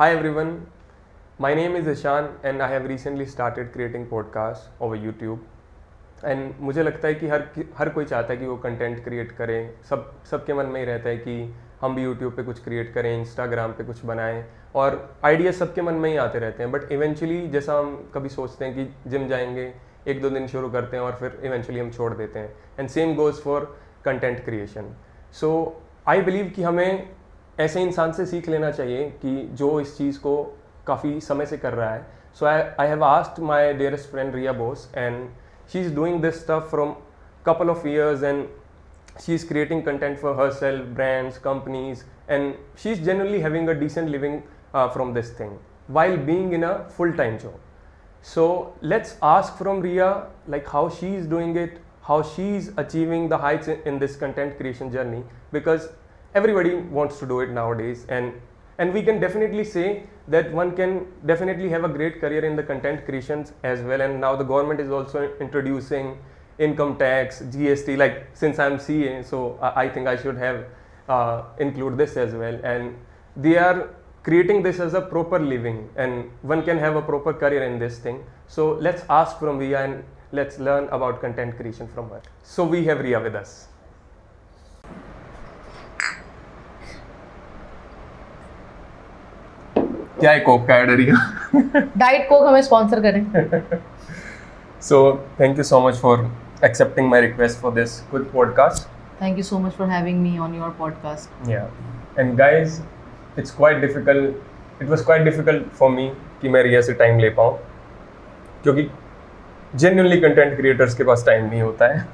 Hi everyone, my name is Ishan and I have recently started creating podcasts over YouTube. And मुझे लगता है कि हर कोई चाहता है कि वो कंटेंट क्रिएट करें. सबके मन में ही रहता है कि हम भी यूट्यूब पे कुछ क्रिएट करें, इंस्टाग्राम पे कुछ बनाएं, और आइडिया सबके मन में ही आते रहते हैं. बट इवेंचुअली जैसा हम कभी सोचते हैं कि जिम जाएंगे, 1-2 दिन शुरू करते हैं और फिर इवेंचुअली हम छोड़ देते हैं. And same goes for content creation. So I believe कि हमें ऐसे इंसान से सीख लेना चाहिए कि जो इस चीज़ को काफ़ी समय से कर रहा है. So I have asked my dearest friend Riya Bose, and she's doing this stuff from couple of years, and she's creating content for herself, brands, companies, and she's generally having a decent living from this thing while being in a full-time job. So let's ask from Riya like how she's doing it, how she's achieving the heights in this content creation journey, because everybody wants to do it nowadays, and we can definitely say that one can definitely have a great career in the content creations as well. And now the government is also introducing income tax, GST, like since I'm CA, so I think I should have include this as well. And they are creating this as a proper living, and one can have a proper career in this thing. So let's ask from Riya and let's learn about content creation from her. So we have Riya with us. क्या है Coke का add रिया? Diet Coke हमें sponsor करें. So thank you so much for accepting my request for this good podcast. Thank you so much for having me on your podcast. Yeah. And guys, it's quite difficult. It was quite difficult for me कि मैं रिया से time ले पाऊँ, क्योंकि genuinely content creators के पास time नहीं होता है.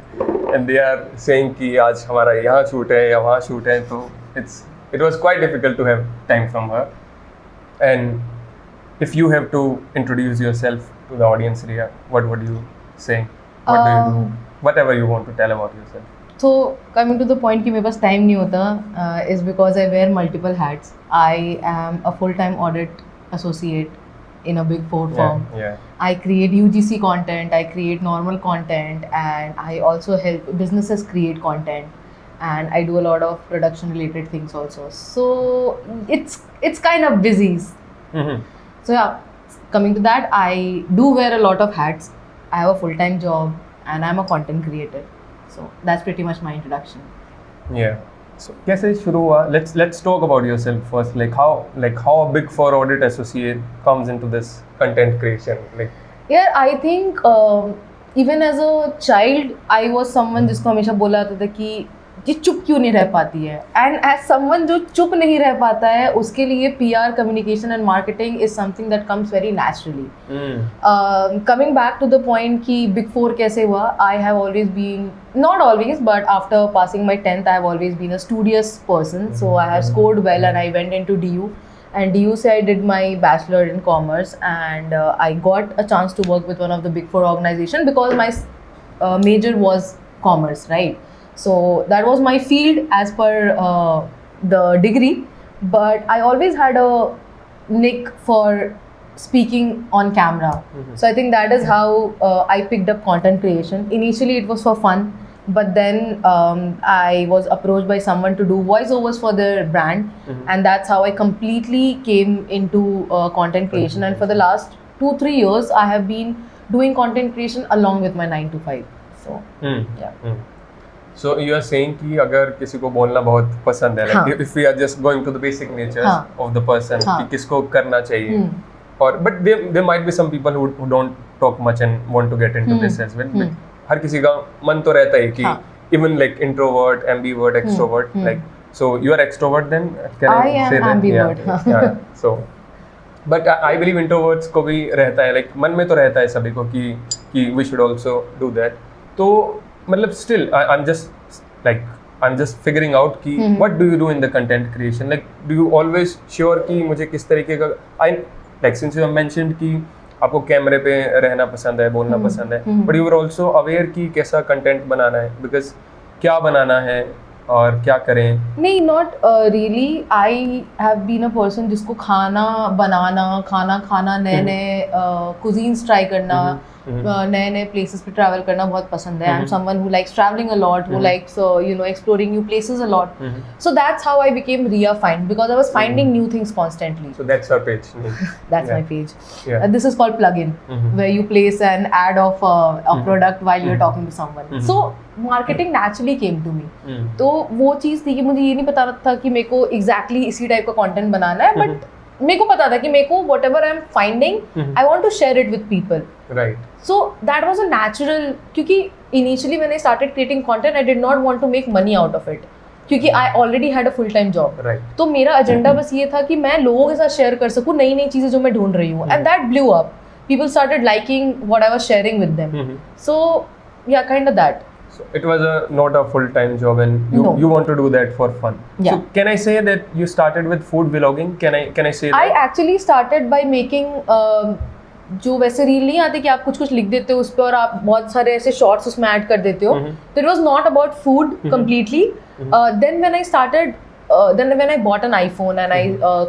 And they are saying कि आज हमारा यहाँ शूट है या वहाँ शूट है, तो it was quite difficult to have time from her. And if you have to introduce yourself to the audience, Riya, what would you say? What do you do? Whatever you want to tell about yourself. So coming to the point कि मेरे पास time नहीं होता is because I wear multiple hats. I am a full-time audit associate in a big four firm. Yeah. I create UGC content, I create normal content, and I also help businesses create content. And I do a lot of production related things also. So it's kind of busy. Mm-hmm. So yeah, coming to that, I do wear a lot of hats. I have a full-time job and I'm a content creator. So that's pretty much my introduction. Yeah. So कैसे शुरू हुआ? Let's talk about yourself first. Like how a Big Four audit associate comes into this content creation. Yeah, I think even as a child, I was someone जिसको हमेशा बोला जाता था कि ये चुप क्यों नहीं रह पाती है. एंड एज समवन जो चुप नहीं रह पाता है, उसके लिए PR, communication and marketing is something that comes very naturally. Coming back to the point कि बिग फोर कैसे हुआ, I have always been, not always but after passing my 10th I have always been a studious person. So I have scored well and I went into DU. And DU से I did my bachelor in commerce, and I got a chance to work with one of the big four organization because my major was commerce, right? So that was my field as per the degree, but I always had a knack for speaking on camera. Mm-hmm. So I think that is how I picked up content creation. Initially it was for fun, but then I was approached by someone to do voiceovers for their brand. Mm-hmm. And that's how I completely came into content creation. And for the last 2-3 years I have been doing content creation along with my 9 to 5. So yeah. So you are saying कि अगर किसी को बोलना बहुत पसंद है, like if we are just going to the basic nature of the person, कि किसको करना चाहिए, और but there might be some people who don't talk much and want to get into this as well. हर किसी का मन तो रहता है कि even like introvert, ambivert, extrovert, like so you are extrovert then? Can I am say that? ambivert. Yeah. So but I believe introverts को भी रहता है, like मन में तो रहता है सभी को कि we should also do that. तो मतलब still I'm just figuring out कि what do you do in the content creation? Like do you always sure कि मुझे किस तरीके का, like since you have mentioned कि आपको कैमरे पे रहना पसंद है, बोलना पसंद है, but you were also aware कि कैसा कंटेंट बनाना है, because क्या बनाना है और क्या करें? नहीं, not really. I have been a person जिसको खाना बनाना, खाना खाना, नए नए कुजीन्स ट्राई करना, नए नए प्लेसेस पे ट्रैवल करना बहुत पसंद है. I am someone who likes travelling a lot, who likes exploring new places a lot. So that's how I became Ria Find, because I was finding new things constantly. So that's our page. That's my page. Yeah. This is called plugin, where you place an ad of a product while you're talking to someone. So marketing naturally came to me. तो वो चीज़ थी कि मुझे ये नहीं पता था कि मेरे को exactly इसी टाइप का content बनाना है, but मेरे को पता था कि मेरे को whatever I'm finding, I want to share it with people. Right. So that was a natural, क्योंकि initially when I started creating content, I did not want to make money out of it. क्योंकि I already had a full time job. Right. तो मेरा agenda बस ये था कि मैं लोगों के साथ शेयर कर सकूँ नई नई चीज़ें जो मैं ढूंढ रही हूँ. And that blew up. People started liking what I was sharing with them. So yeah, kind of that. So it was not a full-time job, and you want to do that for fun. Yeah. So can I say that you started with food vlogging? Can I say that? I actually started by making जो वैसे reel नहीं आते कि आप कुछ कुछ लिख देते हो उस पर और आप बहुत सारे ऐसे शॉर्ट्स उसमें ऐड कर देते हो. तो it was not about food completely. Then when I started, then when I bought an iPhone and I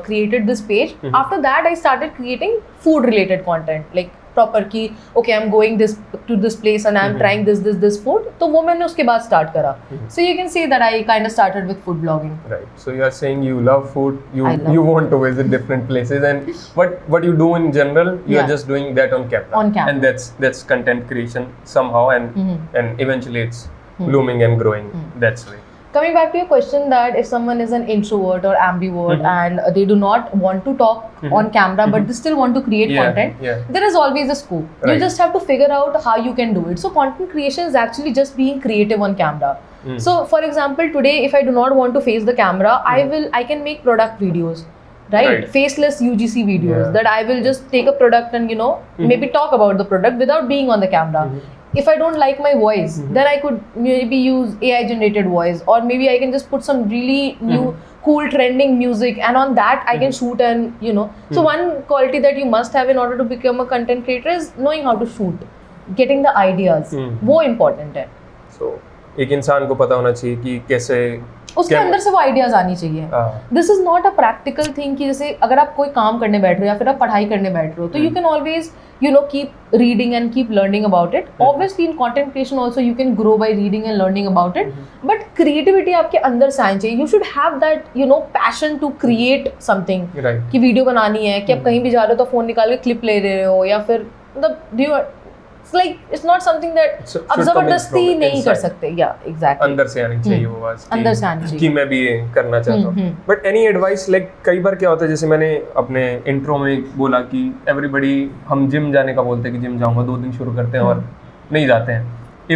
created this page, after that I started creating food related content, like proper कि okay I'm going to this place and I'm trying this food. तो वो मैंने उसके बाद start करा. So you can say that I kind of started with food blogging. Right. So you are saying you love food, I love you want to visit different places, and what you do in general, you are just doing that on camera. On camera. And that's content creation somehow, and eventually it's blooming and growing. That's right. Coming back to your question, that if someone is an introvert or ambivert and they do not want to talk on camera but they still want to create content, there is always a scope. Right. You just have to figure out how you can do it. So content creation is actually just being creative on camera. So for example, today if I do not want to face the camera, I can make product videos. Right? Faceless UGC videos that I will just take a product and maybe talk about the product without being on the camera. If I don't like my voice, then I could maybe use AI generated voice, or maybe I can just put some really new cool trending music, and on that I can shoot. And so one quality that you must have in order to become a content creator is knowing how to shoot, getting the ideas. वो important है. So एक इंसान को पता होना चाहिए कि कैसे उसके अंदर से वो आइडियाज आनी चाहिए. This is not a practical thing कि जैसे अगर आप कोई काम करने बैठ रहे हो या फिर आप पढ़ाई करने बैठ रहे हो, तो you can always keep reading and keep learning about it. Obviously in content creation also you can grow by reading and learning about it, but creativity आपके अंदर से आनी चाहिए. You should have that passion to create something, कि video बनानी है, कि आप कहीं भी जा रहे हो तो फोन निकाल के क्लिप ले रहे हो, या फिर मतलब It's like it's not something that आप जबरदस्ती नहीं कर सकते. Yeah, exactly. अंदर से आनी चाहिए वो बात. अंदर से आनी चाहिए कि मैं भी ये करना चाहता हूँ. But any advice, like कई बार क्या होता है, जैसे मैंने अपने इंट्रो में बोला कि everybody हम जिम जाने का बोलते हैं कि जिम जाऊँगा, 2 दिन शुरू करते हैं और नहीं जाते हैं.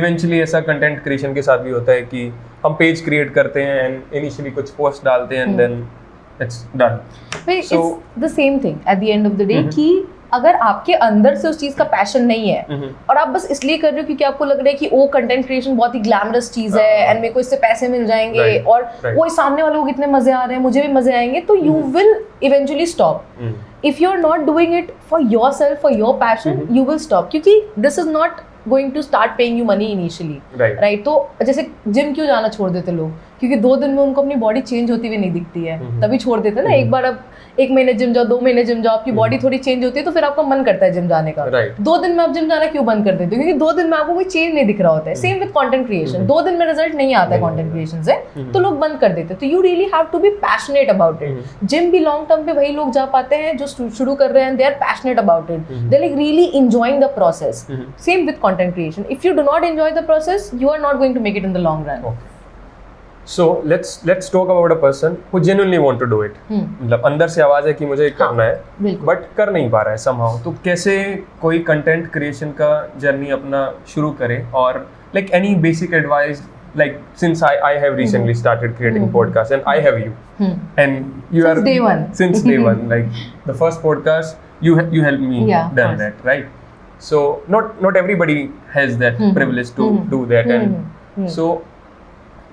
Eventually ऐसा कंटेंट क्रिएशन के साथ भी होता है कि हम पेज क्रिएट करते हैं and initially कुछ पोस्ट डालते हैं and then it's done. So it's the same thing at the end of the day कि अगर आपके अंदर से उस चीज का पैशन नहीं है और आप बस इसलिए कर रहे हो क्योंकि आपको लग रहा है कि वो कंटेंट क्रिएशन बहुत ही ग्लैमरस चीज है एंड मेरे को इससे पैसे मिल जाएंगे और वो सामने वालों को इतने मजे आ रहे हैं, मुझे भी मजे आएंगे, तो you will eventually stop. If you are not doing it for yourself, for your passion, you will stop, क्योंकि this is not going to start paying you money initially. Right. तो जैसे जिम क्यों जाना छोड़ देते लोग, क्योंकि 2 दिन में उनको अपनी बॉडी चेंज होती हुई नहीं दिखती है, तभी छोड़ देते ना. एक बार अब 1 महीने जिम जाओ, 2 महीने जिम जाओ, आपकी बॉडी थोड़ी चेंज होती है तो फिर आपका मन करता है जिम जाने का. 2 दिन में आप जिम जाना क्यों बंद कर देते हो, क्योंकि 2 दिन में आपको कोई चेंज नहीं दिख रहा होता है. सेम विद कंटेंट क्रिएशन, 2 दिन में रिजल्ट नहीं आता है कंटेंट क्रिएशन से, तो लोग बंद कर देते हैं. तो you really have to be passionate about it. Gym भी लॉन्ग टर्म पे वही लोग जा पाते हैं जो शुरू कर रहे हैं, they are passionate about it, they are like really enjoying the process. Same with content creation, if you do not enjoy the process, you are not going to make it in the long run. So let's talk about a person who genuinely want to do it. मतलब अंदर से आवाज है कि मुझे करना है, but कर नहीं पा रहा है somehow. तो कैसे कोई कंटेंट क्रिएशन का जर्नी अपना शुरू करे, और like any basic advice, like since I have recently started creating podcast and I have you, and you since are since day one, like the first podcast you helped me done that, right? So not everybody has that privilege to do that, and so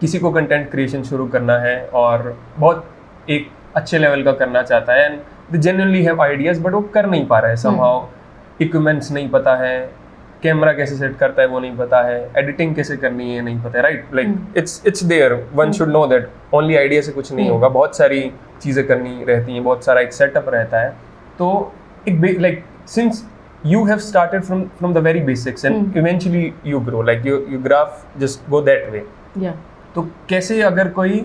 किसी को content creation शुरू करना है और बहुत एक अच्छे level का करना चाहता है, and they genuinely have ideas but वो कर नहीं पा रहा है. समहाउ इक्विपमेंट्स नहीं पता है, कैमरा कैसे सेट करता है वो नहीं पता है, एडिटिंग कैसे करनी है नहीं पता है, right? Like it's there, one should know that only idea से कुछ नहीं होगा, बहुत सारी चीज़ें करनी रहती हैं, बहुत सारा एक सेटअप रहता है. तो एक like since you have started from the very basics and eventually you grow, like your graph just go that way. Yeah. तो कैसे अगर कोई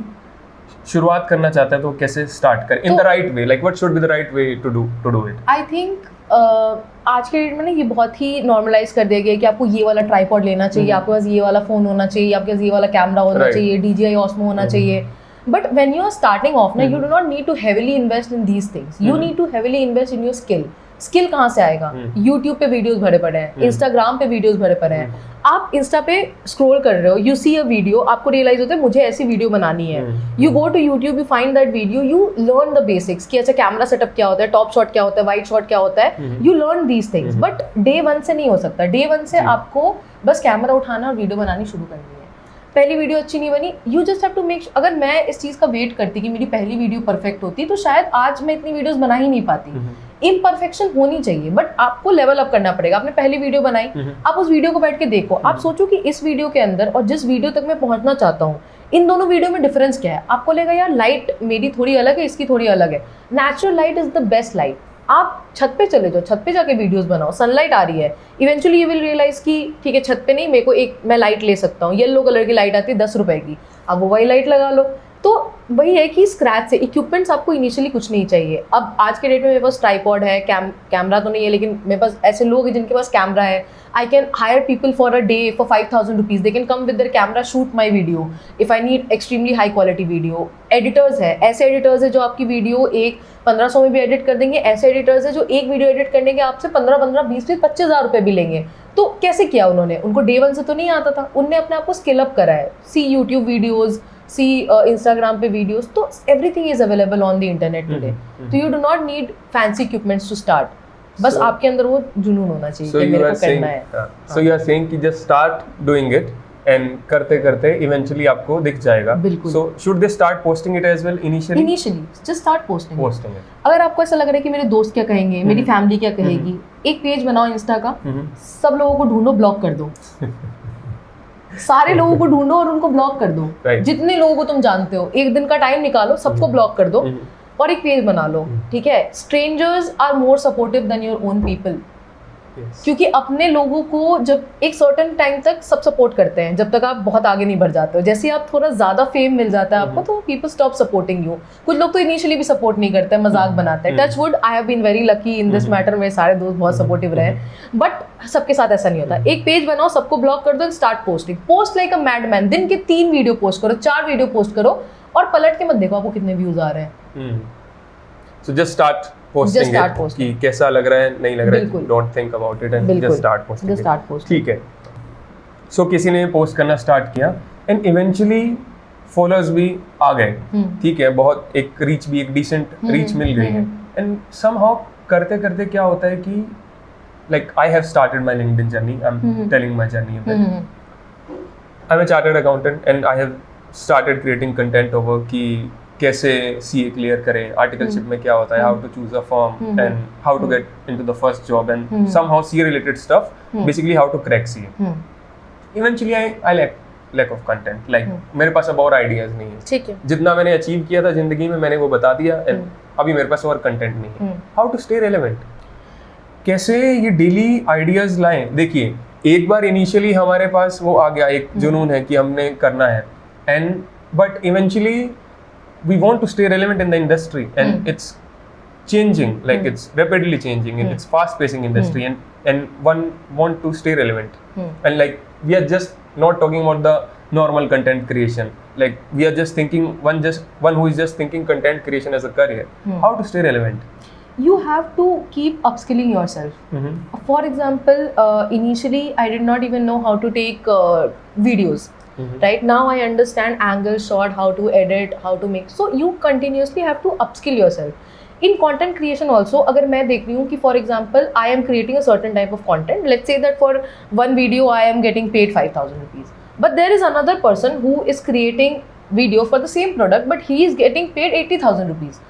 शुरुआत करना चाहता है तो कैसे स्टार्ट करे in the right way, like what should be the right way to do it? I think आज के डेट में ना ये बहुत ही नॉर्मलाइज कर दिया गया है कि आपको ये वाला ट्राइपॉड लेना चाहिए, आपके पास ये वाला फोन होना चाहिए, आपके पास ये वाला कैमरा होना चाहिए, DJI Osmo होना चाहिए. But when you are starting off ना, you do not need to heavily invest in these things. You need to heavily invest in your skill. Skill कहाँ से आएगा? YouTube पे वीडियोस भरे पड़े हैं, Instagram पे वीडियोस भरे पड़े हैं. आप इंस्टा पे स्क्रॉल कर रहे हो, यू सी अ वीडियो, आपको रियलाइज होता है मुझे ऐसी वीडियो बनानी है. You go to YouTube, you find that video, you learn the basics कि अच्छा कैमरा सेटअप क्या होता है, टॉप शॉट क्या होता है, वाइड शॉट क्या होता है. You learn these things. But day 1 से नहीं हो सकता. डे 1 से आपको बस कैमरा उठाना और वीडियो बनानी शुरू करनी है. पहली वीडियो अच्छी नहीं बनी, you just have to make. अगर मैं इस चीज़ का वेट करती कि मेरी पहली वीडियो परफेक्ट होती तो शायद आज मैं इतनी वीडियोस बना ही नहीं पाती. इम्परफेक्शन होनी चाहिए, बट आपको लेवल अप करना पड़ेगा. आपने पहली वीडियो बनाई, आप उस वीडियो को बैठ के देखो, आप सोचो कि इस वीडियो के अंदर और जिस वीडियो तक मैं पहुंचना चाहता हूँ, इन दोनों वीडियो में डिफरेंस क्या है. आपको लगेगा यार लाइट मेरी थोड़ी अलग है, इसकी थोड़ी अलग है. Natural light is the best light. आप छत पे चले जाओ, छत पे जाके वीडियोस बनाओ, सनलाइट आ रही है, इवेंचुअली यू विल रियलाइज कि ठीक है छत पे नहीं, मेरे को एक मैं लाइट ले सकता हूँ, येलो कलर की लाइट आती है 10 रुपए की, अब वो वही लाइट लगा लो. तो वही है कि स्क्रैच से इक्विपमेंट्स आपको इनिशियली कुछ नहीं चाहिए. अब आज के डेट में मेरे पास ट्राइपॉड है, कैमरा तो नहीं है, लेकिन मेरे पास ऐसे लोग हैं जिनके पास कैमरा है. I can hire people for a day for 5,000 rupees. They can come with their camera, shoot my video. If I need extremely high quality video. Editors है, ऐसे editors है जो आपकी वीडियो एक 1500 में भी एडिट कर देंगे. ऐसे editors है जो एक वीडियो एडिट करने के आपसे 15, 20, 25,000 रुपये भी लेंगे. तो कैसे किया उन्होंने? उनको डे 1 से तो नहीं आता था, उनने अपने आप को स्किल अप करा है. See YouTube videos, see Instagram पे वीडियोज़, तो everything is available on the internet today. तो you do not need fancy equipments to start. बस आपके अंदर वो जुनून होना चाहिए कि मेरे को करना है. सो यू आर सेइंग कि just start doing it and करते करते इवेंचुअली आपको दिख जाएगा. So should they start posting it as well initially just start posting it. अगर आपको ऐसा लग रहा है कि मेरे दोस्त क्या कहेंगे, मेरी फैमिली क्या कहेगी, एक पेज बनाओ इंस्टा का, सब लोगों को ढूंढो, ब्लॉक कर दो. सारे लोगों को ढूंढो और उनको ब्लॉक कर दो. जितने लोगों को तुम जानते हो, एक दिन का टाइम निकालो, सबको ब्लॉक कर दो और एक पेज बना लो. ठीक है, strangers are more supportive than your own people. क्योंकि अपने लोगों को जब एक सर्टेन टाइम तक सब सपोर्ट करते हैं, जब तक आप बहुत आगे नहीं बढ़ जाते हो. जैसे आप थोड़ा ज़्यादा फेम मिल जाता है आपको, तो पीपल स्टॉप सपोर्टिंग यू. कुछ लोग तो इनिशियली भी सपोर्ट नहीं करते हैं, मजाक बनाते हैं. Touch wood, I have been very lucky in this matter. मेरे सारे दोस्त बहुत सपोर्टिव रहे, बट सबके साथ ऐसा नहीं होता. एक पेज बनाओ, सबको ब्लॉक कर दो and start posting. Post like a madman. दिन के 3 वीडियो पोस्ट करो, 4 वीडियो पोस्ट करो और पलट के मत देखो आपको कितने व्यूज आ रहे हैं. So just start posting it कि कैसा लग रहा है, नहीं लग रहा है, don't think about it and just start posting. ठीक है. So किसी ने पोस्ट करना स्टार्ट किया and eventually followers भी आ गए. ठीक है, बहुत एक रीच भी, एक डिसेंट रीच मिल गई है. and somehow करते करते क्या होता है कि like I have started my LinkedIn journey. I'm telling my journey a bit. I'm a chartered accountant and I have started creating content over कि कैसे CA क्लियर करें, आर्टिकलशिप में क्या होता है, how to choose a firm and how to get into the first job and somehow CA related stuff, basically how to crack CA. Eventually I lack of content, like मेरे पास अब और ideas नहीं है. ठीक है, जितना मैंने अचीव किया था जिंदगी में मैंने वो बता दिया एंड अभी मेरे पास और कंटेंट नहीं है. हाउ टू स्टे रेलेवेंट, कैसे ये डेली आइडियाज लाएं. देखिए, एक बार इनिशियली हमारे पास वो आ गया, एक जुनून है कि हमने करना है, and but eventually we want to stay relevant in the industry and it's changing, like it's rapidly changing and it's fast pacing industry and one want to stay relevant and like we are just not talking about the normal content creation, like we are just thinking one who is just thinking content creation as a career. How to stay relevant? You have to keep upskilling yourself. For example, initially I did not even know how to take videos. Right now I understand angle, shot, how to edit, how to make. So you continuously have to upskill yourself. In content creation also, अगर मैं देख रही हूँ कि for example I am creating a certain type of content. Let's say that for one video I am getting paid 5,000 rupees. But there is another person who is creating video for the same product, but he is getting paid 80,000 rupees.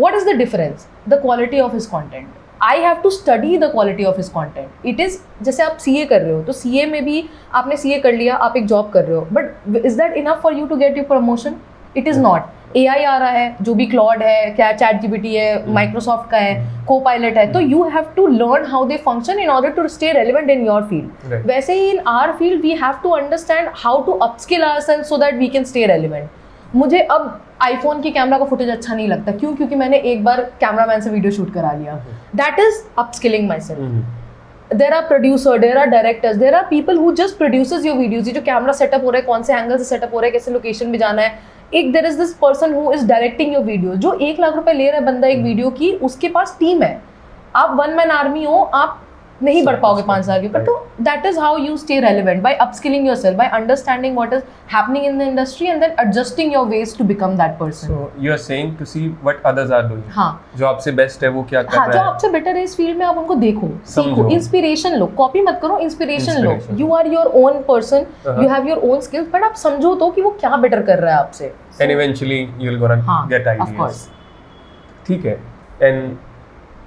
What is the difference? The quality of his content. I have to study the quality of his content. It is जैसे आप CA कर रहे हो, तो CA में भी आपने CA कर लिया, आप एक जॉब कर रहे हो, but is that enough for you to get your promotion? It is not. AI आ रहा है, जो भी क्लॉड है, क्या चैट जीपीटी है, माइक्रोसॉफ्ट का है, कोपायलट है, तो you have to learn how they function in order to stay relevant in your field. वैसे ही in our field we have to understand how to upskill ourselves so that we can stay relevant. मुझे अब iPhone की camera का footage अच्छा नहीं लगता. क्यों? क्योंकि मैंने एक बार कैमरामैन से वीडियो शूट करा लिया. That is upskilling my self. There are producers, there are directors, there are people who just produces your videos. ये जो कैमरा सेटअप हो रहा है, कौन से एंगल से सेटअप हो रहा है, कैसे लोकेशन में जाना है. एक there is this person who is directing your video. जो 1 लाख रुपए ले रहा है बंदा एक वीडियो की, उसके पास टीम है. आप वन मैन आर्मी हो, आप नहीं बढ़ पाओगे 5 साल के ऊपर. तो that is how you stay relevant, by upskilling yourself, by understanding what is happening in the industry and then adjusting your ways to become that person. So you are saying to see what others are doing. हाँ, जो आपसे best है वो क्या कर हाँ, रहा जो है, आपसे बेटर है इस फील्ड में, आप उनको देखो, सीखो, इंस्पिरेशन लो. कॉपी मत करो, इंस्पिरेशन लो. You are your own person, you have your own skills, but आप समझो तो कि वो क्या बेटर कर रहा है आपसे. And eventually you will gonna get ideas. Of course. ठीक है. एंड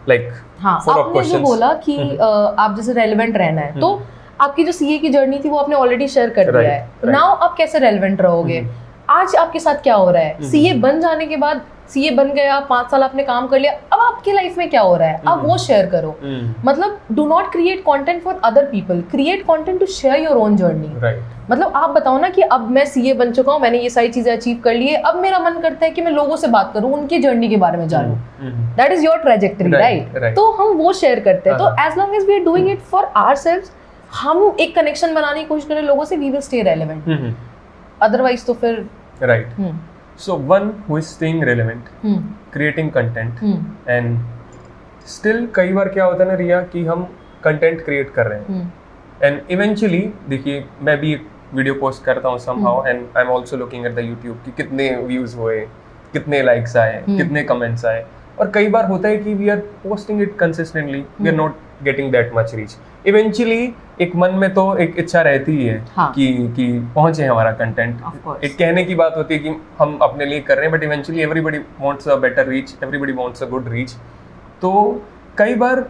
लाइक हाँ, आपने जो बोला कि आप जैसे रेलेवेंट रहना है, तो आपकी जो सीए की जर्नी थी वो आपने ऑलरेडी शेयर कर दिया है. नाउ आप कैसे रेलेवेंट रहोगे? आज आपके साथ क्या हो रहा है? सीए बन जाने के बाद, सीए बन गया, 5 साल आपने काम कर लिया, अब आपकी लाइफ में क्या हो रहा है, आप वो शेयर करो. मतलब do not create content for other people, create content to share your own journey. मतलब आप बताओ ना कि अब मैं सीए बन चुका हूँ, मैंने ये सारी चीजें अचीव कर ली है, अब मेरा मन करता है कि मैं लोगों से बात करूँ, उनकी जर्नी के बारे में जानूं. That is your trajectory, right? तो हम वो शेयर करते हैं. तो as long as we are doing it for ourselves, हम एक कनेक्शन बनाने की कोशिश करें लोगों से, we will stay relevant. Otherwise तो फिर right. So one who is staying relevant, creating content, and still कई बार क्या होता है ना रिया कि हम content create कर रहे हैं, and eventually देखिए मैं भी एक वीडियो पोस्ट करता हूँ somehow, and I'm also looking at the YouTube कि कितने views हुए, कितने likes आए, कितने comments आए. और कई बार होता है कि we are posting it consistently, we are not getting that much reach. Eventually एक मन में तो एक इच्छा रहती ही है कि पहुंचे हमारा कंटेंट. एक कहने की बात होती है कि हम अपने लिए कर रहे हैं, but eventually everybody wants a better reach, everybody wants a good reach. तो कई बार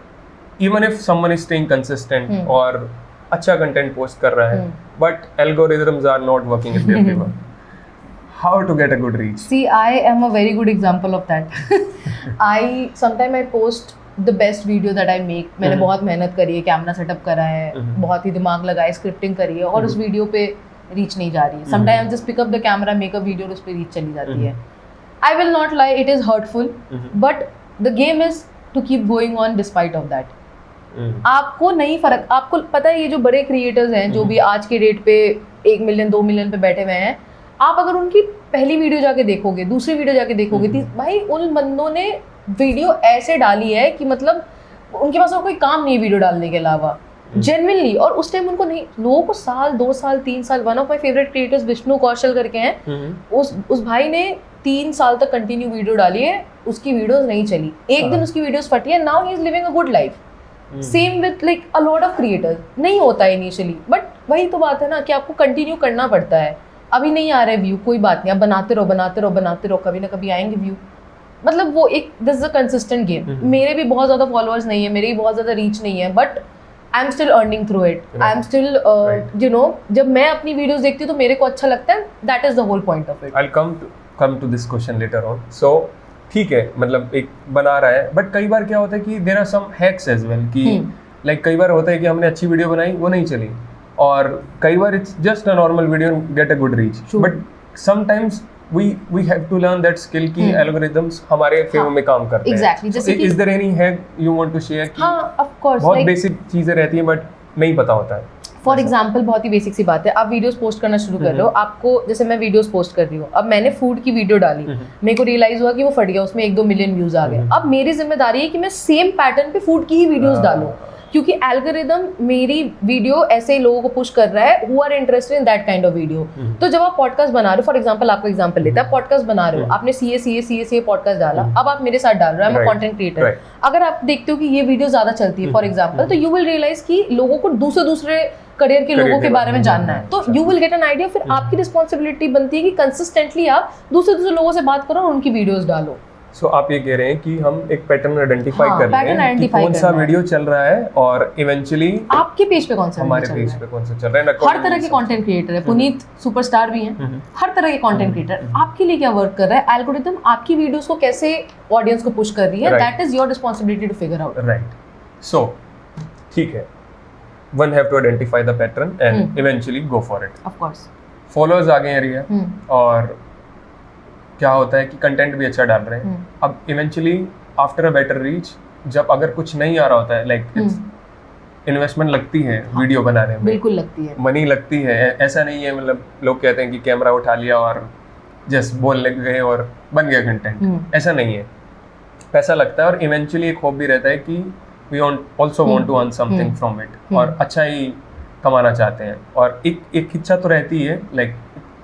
even if someone is staying consistent और अच्छा कंटेंट पोस्ट कर रहा है, but algorithms are not working in their favour. How to get a good reach? See, I am a very good example of that. Sometimes I post the best video that I make. मैंने बहुत मेहनत करी है, camera setup करा है, बहुत ही दिमाग लगाया, स्क्रिप्टिंग करी है, और उस वीडियो पे रीच नहीं जा रही है. Sometimes I just pick up the camera, make a video और उस पे रीच चली जाती है. I will not lie, it is hurtful, but the game is to keep going on despite of that. आपको नहीं फर्क, आपको पता है ये जो बड़े क्रिएटर्स हैं जो भी आज के डेट पे 1 मिलियन 2 मिलियन पे बैठे हुए हैं, आप अगर उनकी पहली वीडियो जाके देखोगे, दूसरी वीडियो जाके देखोगे, भाई उन बंदों ने वीडियो ऐसे डाली है कि मतलब उनके पास और कोई काम नहीं है वीडियो डालने के अलावा, जेन्युइनली. और उस टाइम उनको नहीं, लोगों को साल 2 साल 3 साल, one of my favourite creators Vishnu Kaushal करके हैं, उस भाई ने 3 साल तक कंटिन्यू वीडियो डाली है, उसकी वीडियोस नहीं चली, एक दिन उसकी वीडियोस फटी है. Now he is living a good life. Same with like a lot of creators. नहीं होता है इनिशियली, बट वही तो बात है ना कि आपको कंटिन्यू करना पड़ता है. अभी नहीं आ रहा है व्यू, कोई बात नहीं, आप बनाते रहो बनाते रहो बनाते रहो, कभी ना कभी आएंगे व्यू. मतलब वो एक this is a consistent game. मेरे भी बहुत ज़्यादा फॉलोअर्स नहीं है, मेरी भी बहुत ज़्यादा रीच नहीं है, but I am still earning through it. I am still you know, जब मैं अपनी वीडियोस देखती हूँ तो मेरे को अच्छा लगता है. That is the whole point of it. I will come to this question later on. So ठीक है, मतलब एक बना रहा है, बट कई बार क्या होता है कि there are some hacks as well कि लाइक कई बार होता है कि हमने अच्छी वीडियो बनाई, वो नहीं चली, और कई बार it's just a normal video get a good reach, but sometimes we have to learn that skill कि algorithms हमारे फेवर में काम करते हैं. Exactly. जैसे कि is there any hack you want to share? हाँ, of course. बहुत बेसिक चीजें रहती हैं बट नहीं पता होता है. फॉर एग्जाम्पल बहुत ही बेसिक सी बात है, आप वीडियोस पोस्ट करना शुरू कर रहे हो, आपको जैसे मैं वीडियोस पोस्ट कर रही हूँ, अब मैंने फूड की वीडियो डाली, मेरे को रियलाइज हुआ कि वो फट गया, उसमें 1-2 मिलियन व्यूज आ गए. अब मेरी जिम्मेदारी है कि मैं सेम पैटर्न पे फूड की ही वीडियोस डालूं, क्योंकि एल्गोरिदम मेरी वीडियो ऐसे ही लोगों को पुश कर रहा है who are interested in that kind of video. तो जब आप पॉडकास्ट बना रहे हो, फॉर एग्जांपल आपका एग्जांपल लेते हैं, आप पॉडकास्ट बना रहे हो, आपने सीए पॉडकास्ट डाला, अब आप मेरे साथ डाल रहे हो, आई एम अ कंटेंट क्रिएटर. अगर आप देखते हो कि ये वीडियो ज्यादा चलती है फॉर एग्जांपल, तो यू विल रियलाइज कि लोगों को दूसरे करियर के लोगों के बारे में जानना है, तो you will get an idea. फिर आपकी रिस्पॉन्सिबिलिटी बनती है कि कंसिस्टेंटली आप दूसरे लोगों से बात करो और उनकी वीडियोस डालो. सो आप ये कह रहे हैं कि हम एक पैटर्न आइडेंटिफाई हाँ, कर pattern लें कि identify कौन सा करना है। वीडियो चल रहा है और इवेंचुअली आपके पेज पे कौन सा हमारे video चल पेज रहा है? पे कौन सा चल रहा है हर तरह के accordingly कंटेंट क्रिएटर है, पुनीत सुपरस्टार भी हैं, हर तरह के कंटेंट क्रिएटर आपके लिए क्या वर्क कर रहा है, एल्गोरिथम आपकी वीडियोस को कैसे ऑडियंस को पुश कर रही है, Right. That is your responsibility to figure out. Right so ठीक है one have to identify the pattern and eventually go for it. Of course. Followers आ गए हैं रिया और क्या होता है कि कंटेंट भी अच्छा डाल रहे हैं। अब eventually after a better reach जब अगर कुछ नहीं आ रहा होता है लाइक इन्वेस्टमेंट लगती है वीडियो बनाने में, बिल्कुल लगती है, मनी लगती है। ऐसा नहीं है मतलब लोग कहते हैं कि कैमरा उठा लिया और जस्ट बोलने गए और बन गया कंटेंट, ऐसा नहीं है। पैसा लगता है और इवेंचुअली एक होप भी रहता है कि we also want to earn something from it और अच्छा ही कमाना चाहते हैं। और एक इच्छा तो रहती है like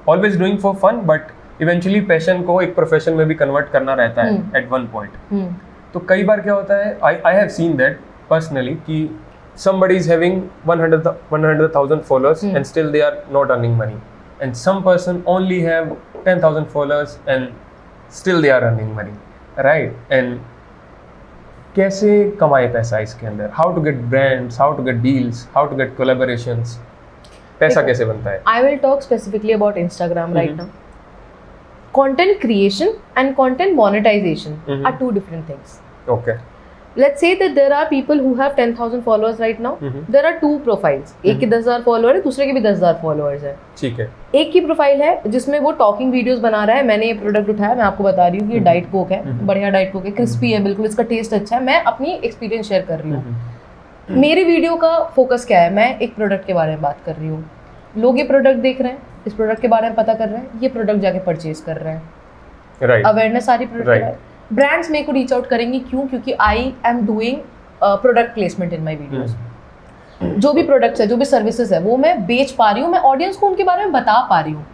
always doing for fun but eventually passion को एक प्रोफेशन में भी कन्वर्ट करना रहता है एट वन पॉइंट। तो कई बार क्या होता है I have seen that personally कि somebody is having 100,000 followers and still they are not earning money, and some person only have 10,000 followers and still they are earning money, right? And कैसे कमाए पैसा इसके अंदर, how to get brands, how to get deals, how to get collaborations, पैसा कैसे बनता है? I will talk specifically about Instagram right now. Content creation and content monetization are two different things. Okay. Let's say that there are people who have 10,000 followers right now. There are two profiles. एक की 10,000 follower है, दूसरे के भी 10,000 followers है। ठीक है। एक की प्रोफाइल है जिसमें वो टॉकिंग वीडियोस बना रहा है, मैंने ये प्रोडक्ट उठाया, मैं आपको बता रही हूँ कि ये डाइट कोक है, बढ़िया डाइट कोक है, क्रिस्पी है बिल्कुल, इसका टेस्ट अच्छा है, मैं अपनी एक्सपीरियंस शेयर कर रही हूँ। मेरे वीडियो का फोकस क्या है, मैं एक प्रोडक्ट के बारे में बात कर रही हूँ, लोग ये प्रोडक्ट देख रहे हैं, इस प्रोडक्ट के बारे में पता कर रहे हैं, ये प्रोडक्ट जाके परचेज कर रहे हैं, राइट, अवेयरनेस सारी प्रोडक्ट। ब्रांड्स मेरे को रीच आउट करेंगी, क्यों? क्योंकि I am doing product placement in my videos. जो भी प्रोडक्ट्स है, जो भी सर्विसेज है, वो मैं बेच पा रही हूँ, मैं ऑडियंस को उनके बारे में बता पा रही हूँ।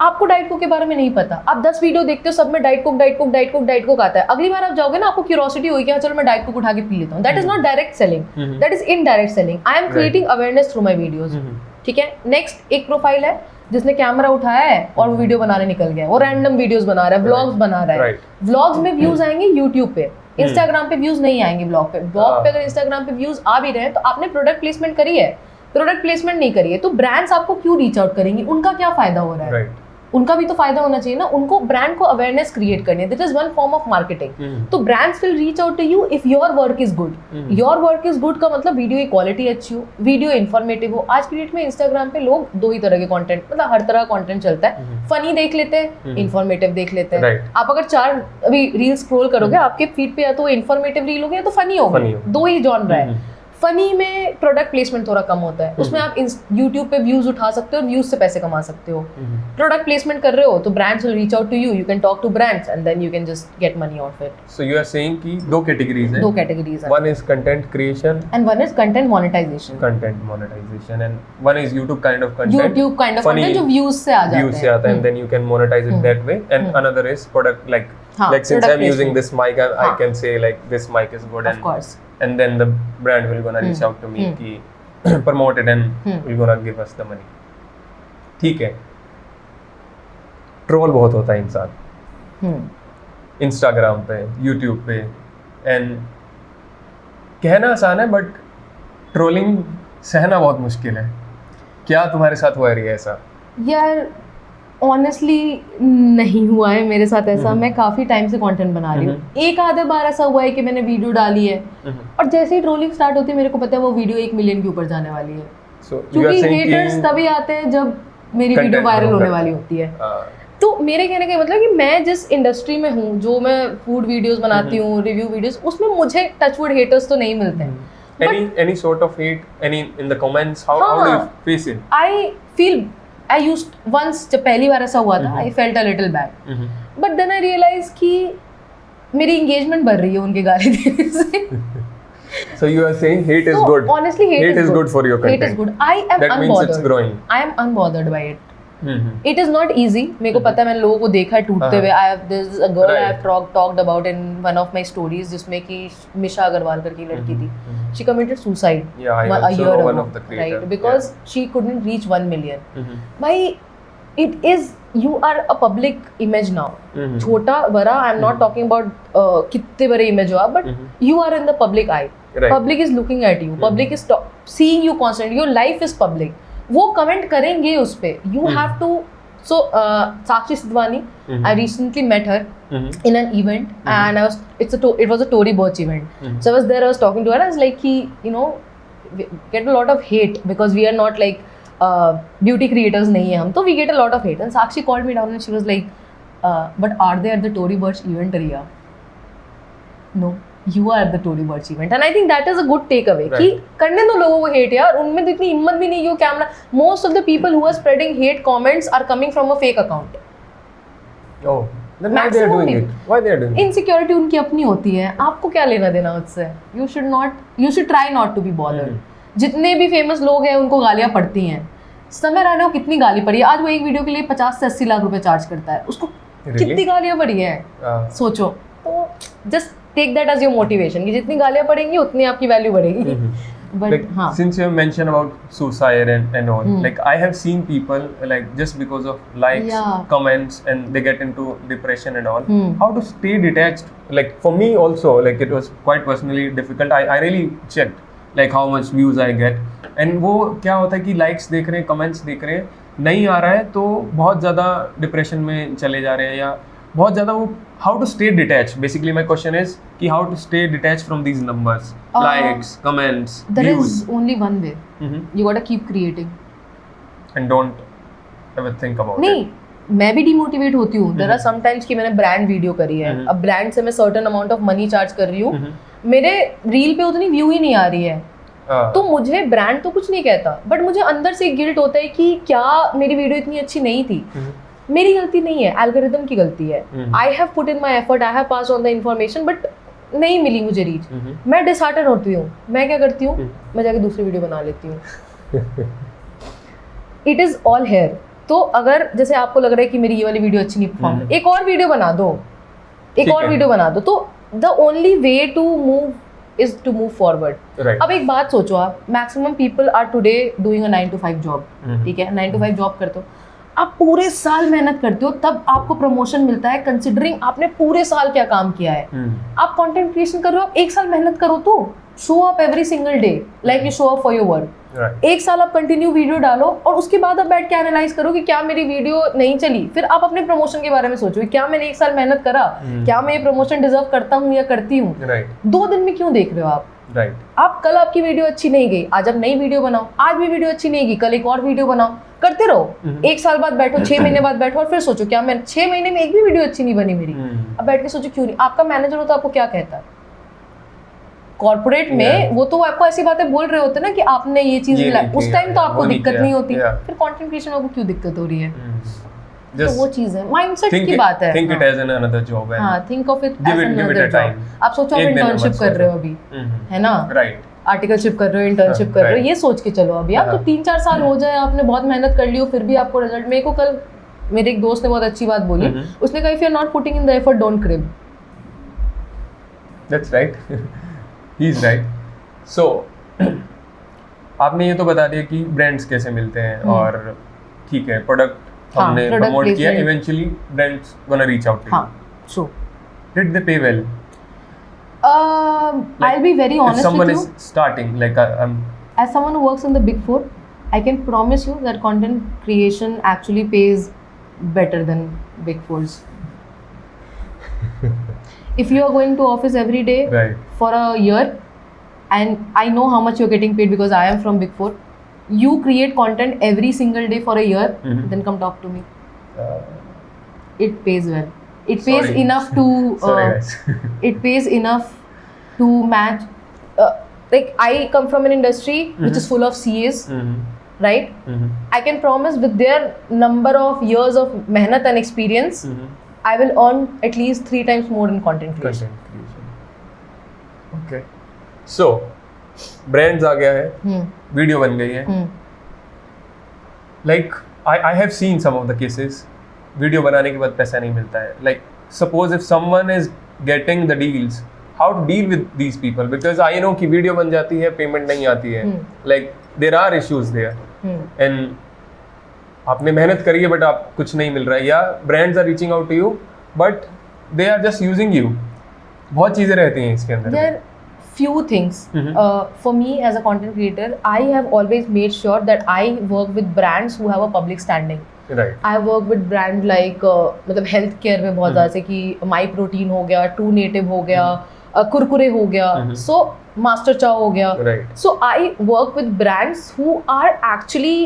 आपको डाइट कोक के बारे में नहीं पता, आप 10 वीडियो देखते हो, सब में diet Coke diet Coke diet Coke diet Coke आता है, अगली बार आप जाओगे ना, आपको क्यूरोसिटी होगी, हाँ चलो मैं डाइट कोक उठा के पी लेता हूँ। That is not direct selling, that is indirect selling. I am creating awareness through my videos. ठीक है। नेक्स्ट एक प्रोफाइल है जिसने कैमरा उठाया है और वो वीडियो बनाने निकल गया, वो रैंडम वीडियोस बना रहा है, व्लॉग्स बना रहा है। व्लॉग्स में व्यूज आएंगे यूट्यूब पे, इंस्टाग्राम पे व्यूज नहीं आएंगे ब्लॉग पे। ब्लॉग पे अगर इंस्टाग्राम पे व्यूज आ भी रहे हैं तो आपने प्रोडक्ट प्लेसमेंट करी है, प्रोडक्ट प्लेसमेंट नहीं करी है, तो ब्रांड्स आपको क्यों रीच आउट करेंगी? उनका क्या फायदा हो रहा है? उनका भी तो फायदा होना चाहिए ना, उनको ब्रांड को अवेयरनेस क्रिएट करनी है, that is one form of marketing. तो brands will reach out to you if your work is good. Your work is good का मतलब वीडियो की क्वालिटी अच्छी हो, वीडियो इन्फॉर्मेटिव हो। आज की डेट में इंस्टाग्राम पे लोग दो ही तरह के कंटेंट, मतलब हर तरह का कंटेंट चलता है, फनी देख लेते हैं, इन्फॉर्मेटिव देख लेते हैं। आप अगर 4 अभी रील स्क्रॉल करोगे, आपके फीड पे या तो इन्फॉर्मेटिव रील होगी या तो फनी होगी, दो ही जॉनर है। फनी में प्रोडक्ट प्लेसमेंट थोड़ा कम होता है, उसमें आप यूट्यूब पे व्यूज उठा सकते हो और व्यूज से पैसे कमा सकते हो। प्रोडक्ट प्लेसमेंट कर रहे हो तो brands will reach out to you, you can talk to brands and then you can just get money out of it. So you are saying कि दो कैटेगरीज हैं, दो कैटेगरीज हैं, one is content creation and one is content monetization. Content monetization and one is YouTube kind of content, YouTube kind of content जो views से आ जाता है, व्यूज से आता है, and then you can monetize it that way. And another is product like since I'm using this mic, I can say like this mic is good, and then the brand will gonna reach out to me कि promote it and will gonna give us the money. ठीक है। Troll बहुत होता है इंसान Instagram पे, YouTube पे, and कहना आसान है बट ट्रोलिंग सहना बहुत मुश्किल है। क्या तुम्हारे साथ हुआ है ऐसा? यार ऑनेस्टली नहीं हुआ है मेरे साथ ऐसा। मैं काफ़ी टाइम से कंटेंट बना रही हूँ, एक आधे बार ऐसा हुआ है कि मैंने वीडियो डाली है और जैसे ही ट्रोलिंग स्टार्ट होती है मेरे को पता है वो वीडियो 1 मिलियन के ऊपर जाने वाली है। क्योंकि हेटर्स तभी आते हैं जब मेरी वीडियो वायरल होने वाली होती है। तो मेरे कहने का मतलब कि मैं जिस इंडस्ट्री में हूँ, जो मैं फूड वीडियोस बनाती हूँ, रिव्यू वीडियोस, उसमें मुझे टचवुड हेटर्स तो नहीं मिलते हैं। Any sort of hate, any in the comments, how do you face it? I used once, जब पहली बार ऐसा हुआ था, I felt a little bad, but then I realized कि मेरी engagement बढ़ रही है उनके गाली देने से। So you are saying hate is good. Honestly, hate is good for your content. Hate is good. I am that unbothered. means it's growing. I am unbothered by it. It is not easy. मेरे को पता है, मैंने लोगों को देखा है टूटते हुए। There's a girl I have talked about in one of my stories, जिसमें कि मिशा अग्रवाल करके लड़की थी। She committed suicide a year ago, right? Because she couldn't reach 1 million. भाई it is, you are a public image now. छोटा बड़ा, I'm not talking about कितने बड़े image हो आप, but you are in the public eye. Right. Public is looking at you. Public is seeing you constantly. Your life is public. वो comment करेंगे उस पे. You have to. So Sakshi Sidhwani, I recently met her in an event, and it was a Tory Burch event. So I was there. I was talking to her. I was like, you know, we get a lot of hate because we are not like beauty creators नहीं है हम, तो we get a lot of hate. And Sakshi called me down and she was like, but are they at the Tory Burch event, Riya? No, you are at the Tory Burch event. And I think that is a good takeaway. Right. कि करने दो लोगों को hate यार, उनमें तो इतनी हिम्मत भी नहीं है camera. Most of the people who are spreading hate comments are coming from a fake account. Oh, then why they are doing it? Why they are doing it? Insecurity उनकी अपनी होती है, आपको क्या लेना देना उससे? You should try not to be bothered. जितने भी फेमस लोग हैं उनको गालियाँ पड़ती हैं. समय राणा को कितनी गाली पड़ी है, आज वो एक वीडियो के लिए 50 से 80 लाख रुपए चार्ज करता है, उसको कितनी गालियाँ पड़ी हैं सोचो. तो just take that as your motivation कि जितनी गालियाँ पड़ेंगी उतनी आपकी वैल्यू बढ़ेगी. But like, since you have mentioned about suicide and all, like I have seen people like just because of likes, comments, and they get into depression and all. How to stay detached? Like for me also, like it was quite personally difficult. I really checked like how much views I get, and वो क्या होता है कि likes देख रहे हैं, comments देख रहे हैं, नहीं आ रहा है तो बहुत ज़्यादा डिप्रेशन में चले जा रहे हैं या बहुत ज़्यादा वो. How to stay detached? Basically, my question is कि how to stay detached from these numbers, likes, comments, there views. is only one way. You gotta keep creating. And don't ever think about नहीं, it. मैं भी demotivate होती हूँ. There are sometimes कि मैंने brand video करी है, अब ब्रांड से मैं certain amount of money charge कर रही हूँ, मेरे रील पे उतनी व्यू ही नहीं आ रही है. तो मुझे ब्रांड तो कुछ नहीं कहता, बट मुझे अंदर से गिल्ट होता है कि क्या मेरी वीडियो इतनी अच्छी नहीं थी. मेरी गलती नहीं है, एल्गोरिथम की गलती है. I have put in my effort, I have pass on the information, but नहीं मिली मुझे रीच. मैं डिसहार्टन होती हूँ. मैं क्या करती हूँ, मैं जाके दूसरी वीडियो बना लेती हूँ. It is all here. तो अगर जैसे आपको लग रहा है कि मेरी ये वाली वीडियो अच्छी नहीं परफॉर्म, एक और वीडियो बना दो, एक और वीडियो बना दो. तो the only way to move is to move forward. Right. अब एक बात सोचो आप, maximum people are today doing a 9 to 5 job. ठीक है, 9 to 5 जॉब करते हो, आप पूरे साल मेहनत करते हो, तब आपको प्रमोशन मिलता है कंसिडरिंग आपने पूरे साल क्या काम किया है. आप कंटेंट क्रिएशन कर रहे हो, आप एक साल मेहनत करो तो show up every single day like you show up for your work. एक साल आप कंटिन्यू वीडियो डालो और उसके बाद आप बैठ के एनालाइज करो कि क्या मेरी वीडियो नहीं चली. फिर आप अपने प्रमोशन के बारे में सोचो, क्या मैंने एक साल मेहनत करा, क्या मैं ये प्रमोशन डिजर्व करता हूँ या करती हूँ. 2 दिन में क्यों देख रहे हो आप. आप कल आपकी वीडियो अच्छी नहीं गई, आज आप नई वीडियो बनाओ. आज भी वीडियो अच्छी नहीं गई, कल एक और वीडियो बनाओ. करते रहो. 1 साल बाद बैठो, 6 महीने बाद बैठो और फिर सोचो क्या मैं 6 महीने में एक भी वीडियो अच्छी नहीं बनी मेरी. अब बैठ के सोचो क्यों नहीं. आपका मैनेजर हो तो आपको क्या कहता है. कॉर्पोरेट में वो तो आपको ऐसी बातें बोल रहे होते ना कि आपने ये चीज उस टाइम तो आपको दिक्कत नहीं होती, फिर कंटेंट क्रिएशन में आपको क्यों दिक्कत हो रही है. तो वो चीज है, माइंडसेट की बात है. Think it as an another job. हां, think of it as another job. आप सोचो आप इंटर्नशिप कर रहे हो अभी, है ना. राइट. आर्टिकलशिप कर रहे हो, इंटर्नशिप कर रहे हो, ये सोच के चलो अभी आप तो 3-4 साल हो जाए, आपने बहुत मेहनत कर ली हो, फिर भी आपको रिजल्ट. मेरे को कल मेरे एक दोस्त ने बहुत अच्छी बात बोली. उसने कहा if you are not putting in the effort don't crib. That's right. He is right. So आपने ये तो बता दिया कि ब्रांड्स कैसे मिलते हैं और ठीक है, प्रोडक्ट हमने प्रमोट किया, eventually brands gonna reach out to you. True. Did they pay well? I'll be very honest with you. If someone is starting, like as someone who works in the Big Four, I can promise you that content creation actually pays better than Big Fours. If you are going to office every day for a year, and I know how much you're getting paid because I am from Big Four, you create content every single day for a year, then come talk to me. It pays well. It pays enough to it pays enough to match. Like I come from an industry which is full of CAs, right? I can promise with their number of years of mehnat and experience, I will earn at least 3 times more in content creation. Okay. So, brands आ गया है, video बन गई है. Like I have seen some of the cases. Video बनाने के बाद पैसा नहीं मिलता है. Like suppose if someone is getting the deals, how to deal with these people? Because I know कि वीडियो बन जाती है, पेमेंट नहीं आती है. Like there are issues there. And आपने मेहनत करी है बट आप कुछ नहीं मिल रहा है, या brands are reaching out to you but they are just using you, बहुत चीज़ें रहती हैं इसके अंदर। There are few things. For me as a content creator, I have always made sure that I work with brands who have a public standing. Right. I work with brand like मतलब health care में बहुत ज़्यादा, से कि माई protein हो गया, true native हो गया, कुरकुरे हो गया, सो मास्टर चाव हो गया। Right. So I work with brands who are actually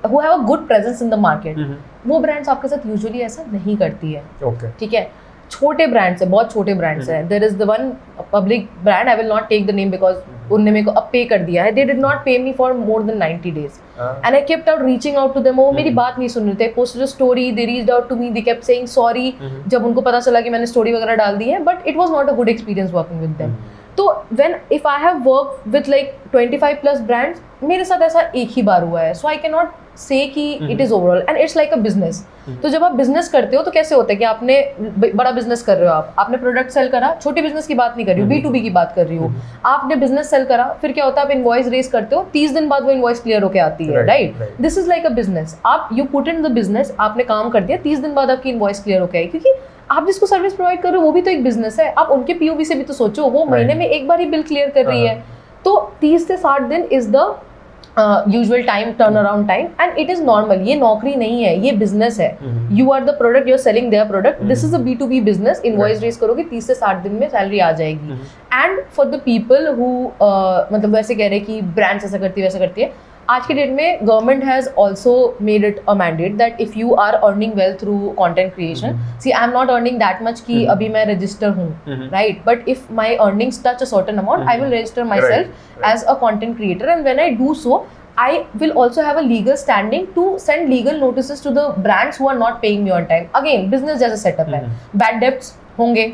who have a good presence in the market. वो brands आपके साथ usually ऐसा नहीं करती है। ओके। ठीक है, छोटे ब्रांड्स है, बहुत छोटे ब्रांड्स है। There is the one public brand, I will not take the name because उनने मेरे को अब पे कर दिया है। दे did not pay me for more than 90 days and I kept out reaching out to them. वो मेरी बात नहीं सुन रहे थे। Posted a story, they reached out to me, they kept saying sorry जब उनको पता चला कि मैंने स्टोरी वगैरह डाल दी है, but it was not a good experience working with them. तो when if I have work with like 25 plus brands, मेरे साथ ऐसा एक ही बार हुआ है। सो आई कैन नॉट से कि it is overall, and it's like a business. तो जब आप बिजनेस करते हो तो कैसे होता है कि आपने बड़ा बिजनेस कर रहे हो, आपने प्रोडक्ट सेल करा, छोटे बिजनेस की बात नहीं कर रही हूँ, B2B की बात कर रही हूँ। आपने बिजनेस सेल करा, फिर क्या होता है, आप इनवॉइस रेज करते हो, 30 दिन बाद वो इनवॉइस क्लियर होकर आती है, right? This is like a business. आप you put in the business, आपने काम कर दिया, 30 दिन बाद आपकी इनवॉइस क्लियर होकर आई, क्योंकि आप जिसको सर्विस प्रोवाइड कर रहे हो वो भी तो एक बिजनेस है। आप उनके POV से भी तो सोचो, वो महीने में एक बार ही बिल क्लियर कर रही है। तो 30 से 60 दिन is the usual time, turn around time, and it is normal. ये नौकरी नहीं है, ये बिजनेस है। You are the product, you are selling their product. This is a B2B business. Invoice raise करोगे, 30 से 60 दिन में सैलरी आ जाएगी। And for the people who मतलब वैसे कह रहे हैं कि ब्रांड्स ऐसा करती है वैसा करती है, आज के डेट में government has also made it a mandate that if you are earning well through content creation, see I am not earning that much कि अभी मैं रजिस्टर हूँ, right? But if my earnings touch a certain amount, I will register myself as a content creator, and when I do so, I will also have a legal standing to send legal notices to the brands who are not paying me on time. Again, business जैसा setup है, bad debts होंगे,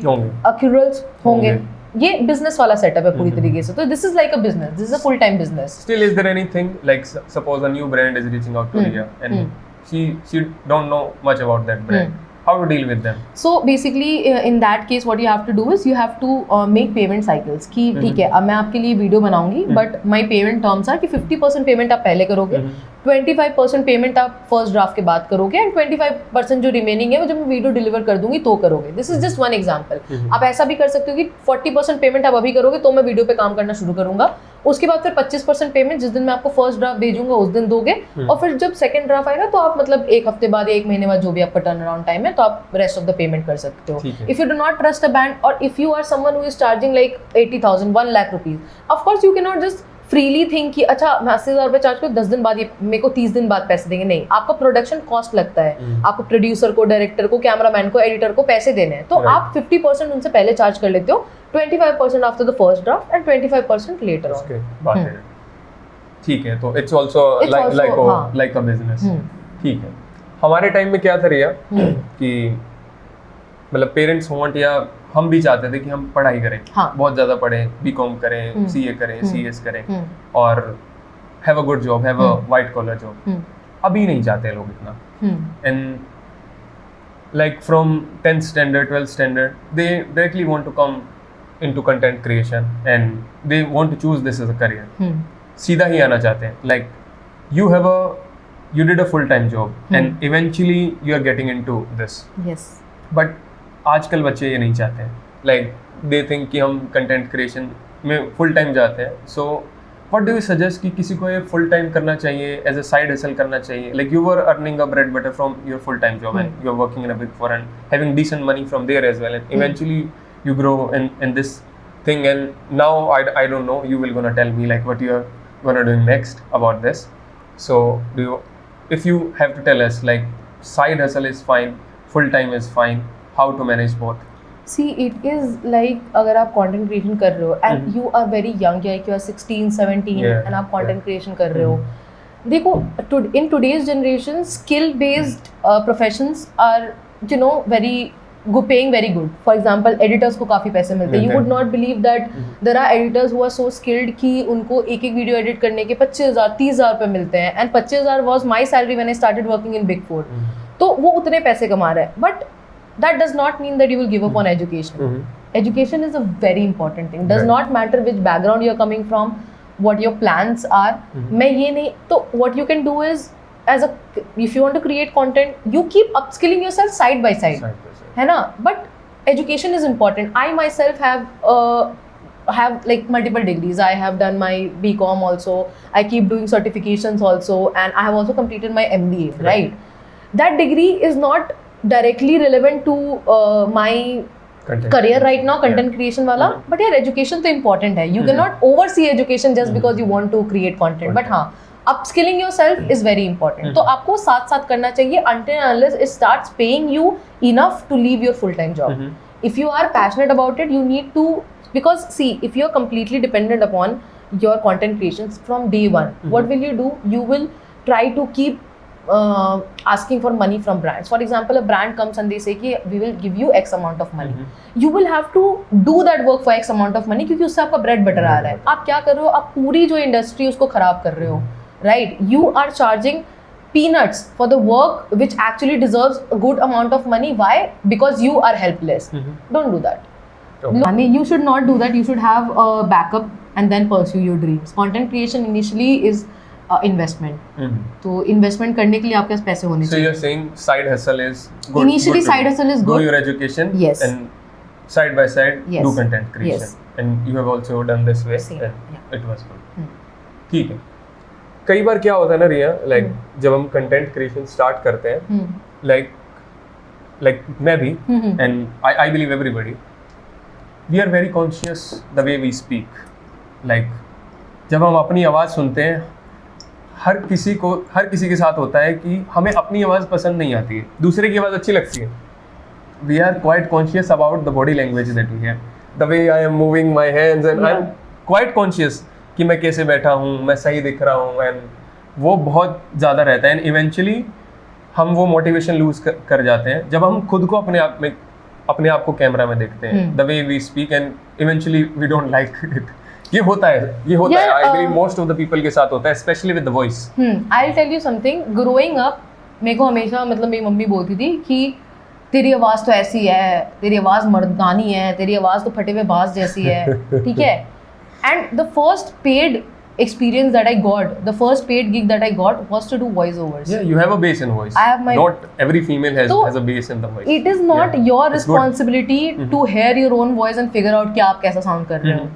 accruals होंगे, ये business वाला setup है पूरी तरीके से। तो this is like a business, this is a full time business. Still, is there anything like suppose a new brand is reaching out to Riya and she don't know much about that brand. How to deal with them? So basically in that case what you have to do is you have to make payment cycles कि ठीक है, अब मैं आपके लिए video बनाऊंगी, but my payment terms are कि 50% payment आप पहले करोगे, 25% पेमेंट आप फर्स्ट ड्राफ्ट के बाद करोगे, एंड 25% जो रिमेनिंग है वो जब मैं वीडियो डिलीवर कर दूंगी तो करोगे। This is just one example. आप ऐसा भी कर सकते हो कि 40% पेमेंट आप अभी करोगे तो मैं वीडियो पे काम करना शुरू करूंगा, उसके बाद फिर 25% पेमेंट जिस दिन मैं आपको फर्स्ट ड्राफ्ट भेजूंगा उस दिन दोगे, और फिर जब सेकंड ड्राफ्ट आएगा तो आप मतलब एक हफ्ते बाद, एक महीने बाद, जो भी आपका टर्न अराउंड टाइम है, तो आप रेस्ट ऑफ द पेमेंट कर सकते हो। If you do not trust a brand, और if you are someone who is charging like 80,000 1 lakh rupees, of course you can not just freely think कि अच्छा मैं 80,000 रुपये चार्ज करूँ, 10 दिन बाद ये मेरे को 30 दिन बाद पैसे देंगे। नहीं, आपका प्रोडक्शन कॉस्ट लगता है, आपको प्रोड्यूसर को, डायरेक्टर को, कैमरामैन को, एडिटर को पैसे देने हैं, तो आप 50% उनसे पहले चार्ज कर लेते हो, 25% after the first draft and 25% later on. ठीक है, तो it's also like a business. ठीक है, हमारे टाइम में क्या था रिया कि मतलब पेरेंट्स वांट, या हम भी चाहते थे कि हम पढ़ाई करें, बहुत ज़्यादा पढ़ें, BCom करें, CA करें, CS करें, और have a good job, have a white collar job. अभी नहीं चाहते लोग इतना, and like from 10th standard 12th standard they directly want to come into content creation and they want to choose this as a career. सीधा ही आना चाहते हैं, like you did a full time job and eventually you are getting into this. Yes. But आजकल बच्चे ये नहीं चाहते हैं, लाइक दे थिंक कि हम कंटेंट क्रिएशन में फुल टाइम जाते हैं। So what do you suggest कि किसी को ये फुल टाइम करना चाहिए, एज अ साइड हसल करना चाहिए? Like you were earning a bread butter from your full time job and you are working in a big four and having decent money from there as well, and eventually you grow in this thing, and now I don't know, you will gonna tell me like what you are gonna do next about this. So if you have to tell us, like side hustle is fine, full time is fine, how to manage both? See, it is like अगर आप content creation कर रहे हो and you are very young, like you are 16, 17 and आप content creation कर रहे हो, देखो in today's generation skill based professions are very paying very good. For example, editors को काफ़ी पैसे मिलते हैं. You would not believe that there are editors who are so skilled कि उनको एक एक वीडियो एडिट करने के 25,000 30,000 रुपये मिलते हैं. And 25,000 was my salary when I started working in Big Four. तो वो उतने पैसे कमा रहे हैं. But that does not mean that you will give up on education. Education is a very important thing. Does not matter which background you are coming from, what your plans are. मैं ये नहीं, तो what you can do is as a if you want to create content, you keep upskilling yourself side by side, है ना? But education is important. I myself have like multiple degrees. I have done my BCom also. I keep doing certifications also, and I have also completed my MBA. Right? That degree is not directly relevant to my career right now, content creation वाला. But यार education तो important है. You cannot oversee education just because you want to create content. But हाँ, upskilling yourself is very important. तो आपको साथ साथ करना चाहिए until and unless it starts paying you enough to leave your full-time job. If you are passionate about it, you need to, because see, if you are completely dependent upon your content creations from day one, what will you do? You will try to keep asking for money from brands. For example, a brand comes and they say कि we will give you X amount of money. You will have to do that work for X amount of money, क्योंकि उससे आपका bread butter आ रहा है. आप क्या कर रहे हो? आप पूरी जो इंडस्ट्री उसको खराब कर रहे हो, right? You are charging peanuts for the work which actually deserves a good amount of money. Why? Because you are helpless. Don't do that. Okay. You should not do that. You should have a backup and then pursue your dreams. Content creation initially is investment. तो investment करने के लिए आपके पास पैसे होने चाहिए. So you're saying side hustle is good. Initially side hustle is good. Do your education. Yes. And side by side do content creation. Yes. And you have also done this way. Same. And it was good. ठीक है. कई बार क्या होता है ना रिया, like जब हम content creation start करते हैं, लाइक मैं भी, and I believe everybody, we are very conscious the way we speak. Like जब हम अपनी आवाज़ सुनते हैं, हर किसी के साथ होता है कि हमें अपनी आवाज़ पसंद नहीं आती है, दूसरे की आवाज़ अच्छी लगती है. We are quite conscious about the body language that we have, the way I am moving my hands, and I am quite conscious कि मैं कैसे बैठा हूँ, मैं सही दिख रहा हूँ, एंड वो बहुत ज़्यादा रहता है. एंड इवेंचुअली हम वो मोटिवेशन लूज कर जाते हैं जब हम खुद को अपने आप को कैमरा में देखते हैं, the way we speak, and eventually we don't like it. ये होता है. I believe most of the people के साथ होता है, specially with the voice. I will tell you something. Growing up मेरे को हमेशा, मतलब मेरी मम्मी बोलती थी कि तेरी आवाज़ तो ऐसी है, तेरी आवाज़ मर्दानी है, तेरी आवाज़ तो फटे हुए बाज जैसी है. ठीक है. And the first paid experience that I got, the first paid gig that I got was to do voiceovers. Yeah, you have a bass in voice. I have my. Not every female has a bass in the voice. It is not your responsibility to hear your own voice and figure out कि आप कैसा sound कर रहे हो.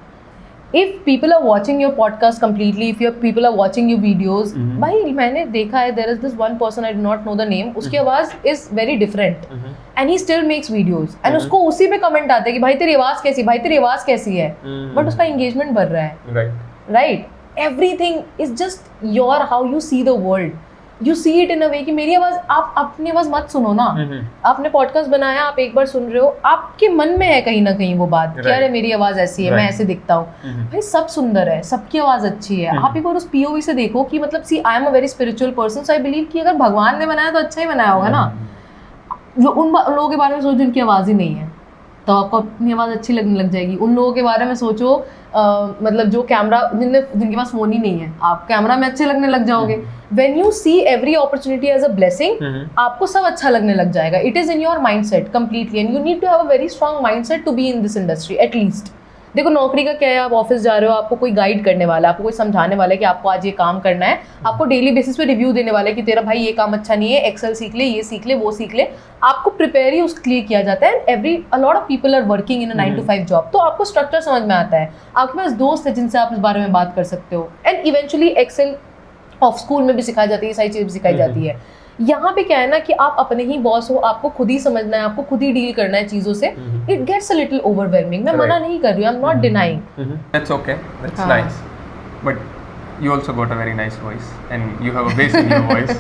If people are watching your podcast completely, if people are watching your videos, भाई मैंने देखा है, there is this one person I do not know the name, उसकी आवाज़ is very different, and he still makes videos, and उसको उसी पे comment आते हैं कि भाई तेरी आवाज़ कैसी, भाई तेरी आवाज़ कैसी है, but उसका engagement बढ़ रहा है. Right? Everything is just how you see the world. You see it in a way कि मेरी आवाज़, आप अपनी आवाज़ मत सुनो ना. आपने पॉडकास्ट बनाया, आप एक बार सुन रहे हो, आपके मन में है कहीं ना कहीं वो बात कि अरे मेरी आवाज़ ऐसी है, मैं ऐसे दिखता हूँ. भाई सब सुंदर है, सबकी आवाज़ अच्छी है. आप एक बार उस POV से देखो कि मतलब see I am a very spiritual person, so I believe कि अगर भगवान ने बनाया तो अच्छा ही बनाया होगा ना. उन लोगों के बारे में सोचो जिनकी आवाज़ ही नहीं है, तो आपको अपनी आवाज़ अच्छी लगने लग जाएगी. उन लोगों के बारे में सोचो मतलब जो कैमरा जिनके पास फ़ोन ही नहीं है, आप कैमरा में अच्छे लगने लग जाओगे. When you see every opportunity as a blessing, आपको सब अच्छा लगने लग जाएगा. It is in your mindset completely, and you need to have a very strong mindset to be in this industry at least. देखो नौकरी का क्या है, आप ऑफिस जा रहे हो, आपको कोई गाइड करने वाला है, आपको कोई समझाने वाला है कि आपको आज ये काम करना है, आपको डेली बेसिस पे रिव्यू देने वाला है कि तेरा भाई ये काम अच्छा नहीं है, एक्सेल सीख ले, ये सीख ले, वो सीख ले. आपको प्रिपेयर ही उसके लिए किया जाता है. And a lot of people are working in a 9 to 5 job, तो आपको स्ट्रक्चर समझ में आता है, आपके पास दोस्त है जिनसे आप इस बारे में बात कर सकते हो. And eventually Excel of school में भी सिखाई जाती है, सारी चीज़ भी सिखाई जाती है. यहाँ पे क्या है ना कि आप अपने ही बॉस हो, आपको खुद ही समझना है, आपको खुद ही डील करना है चीज़ों से. It gets a little overwhelming. मैं मना नहीं कर रही हूँ, I am not denying. That's okay, that's nice, but you also got a very nice voice and you have a bass in your voice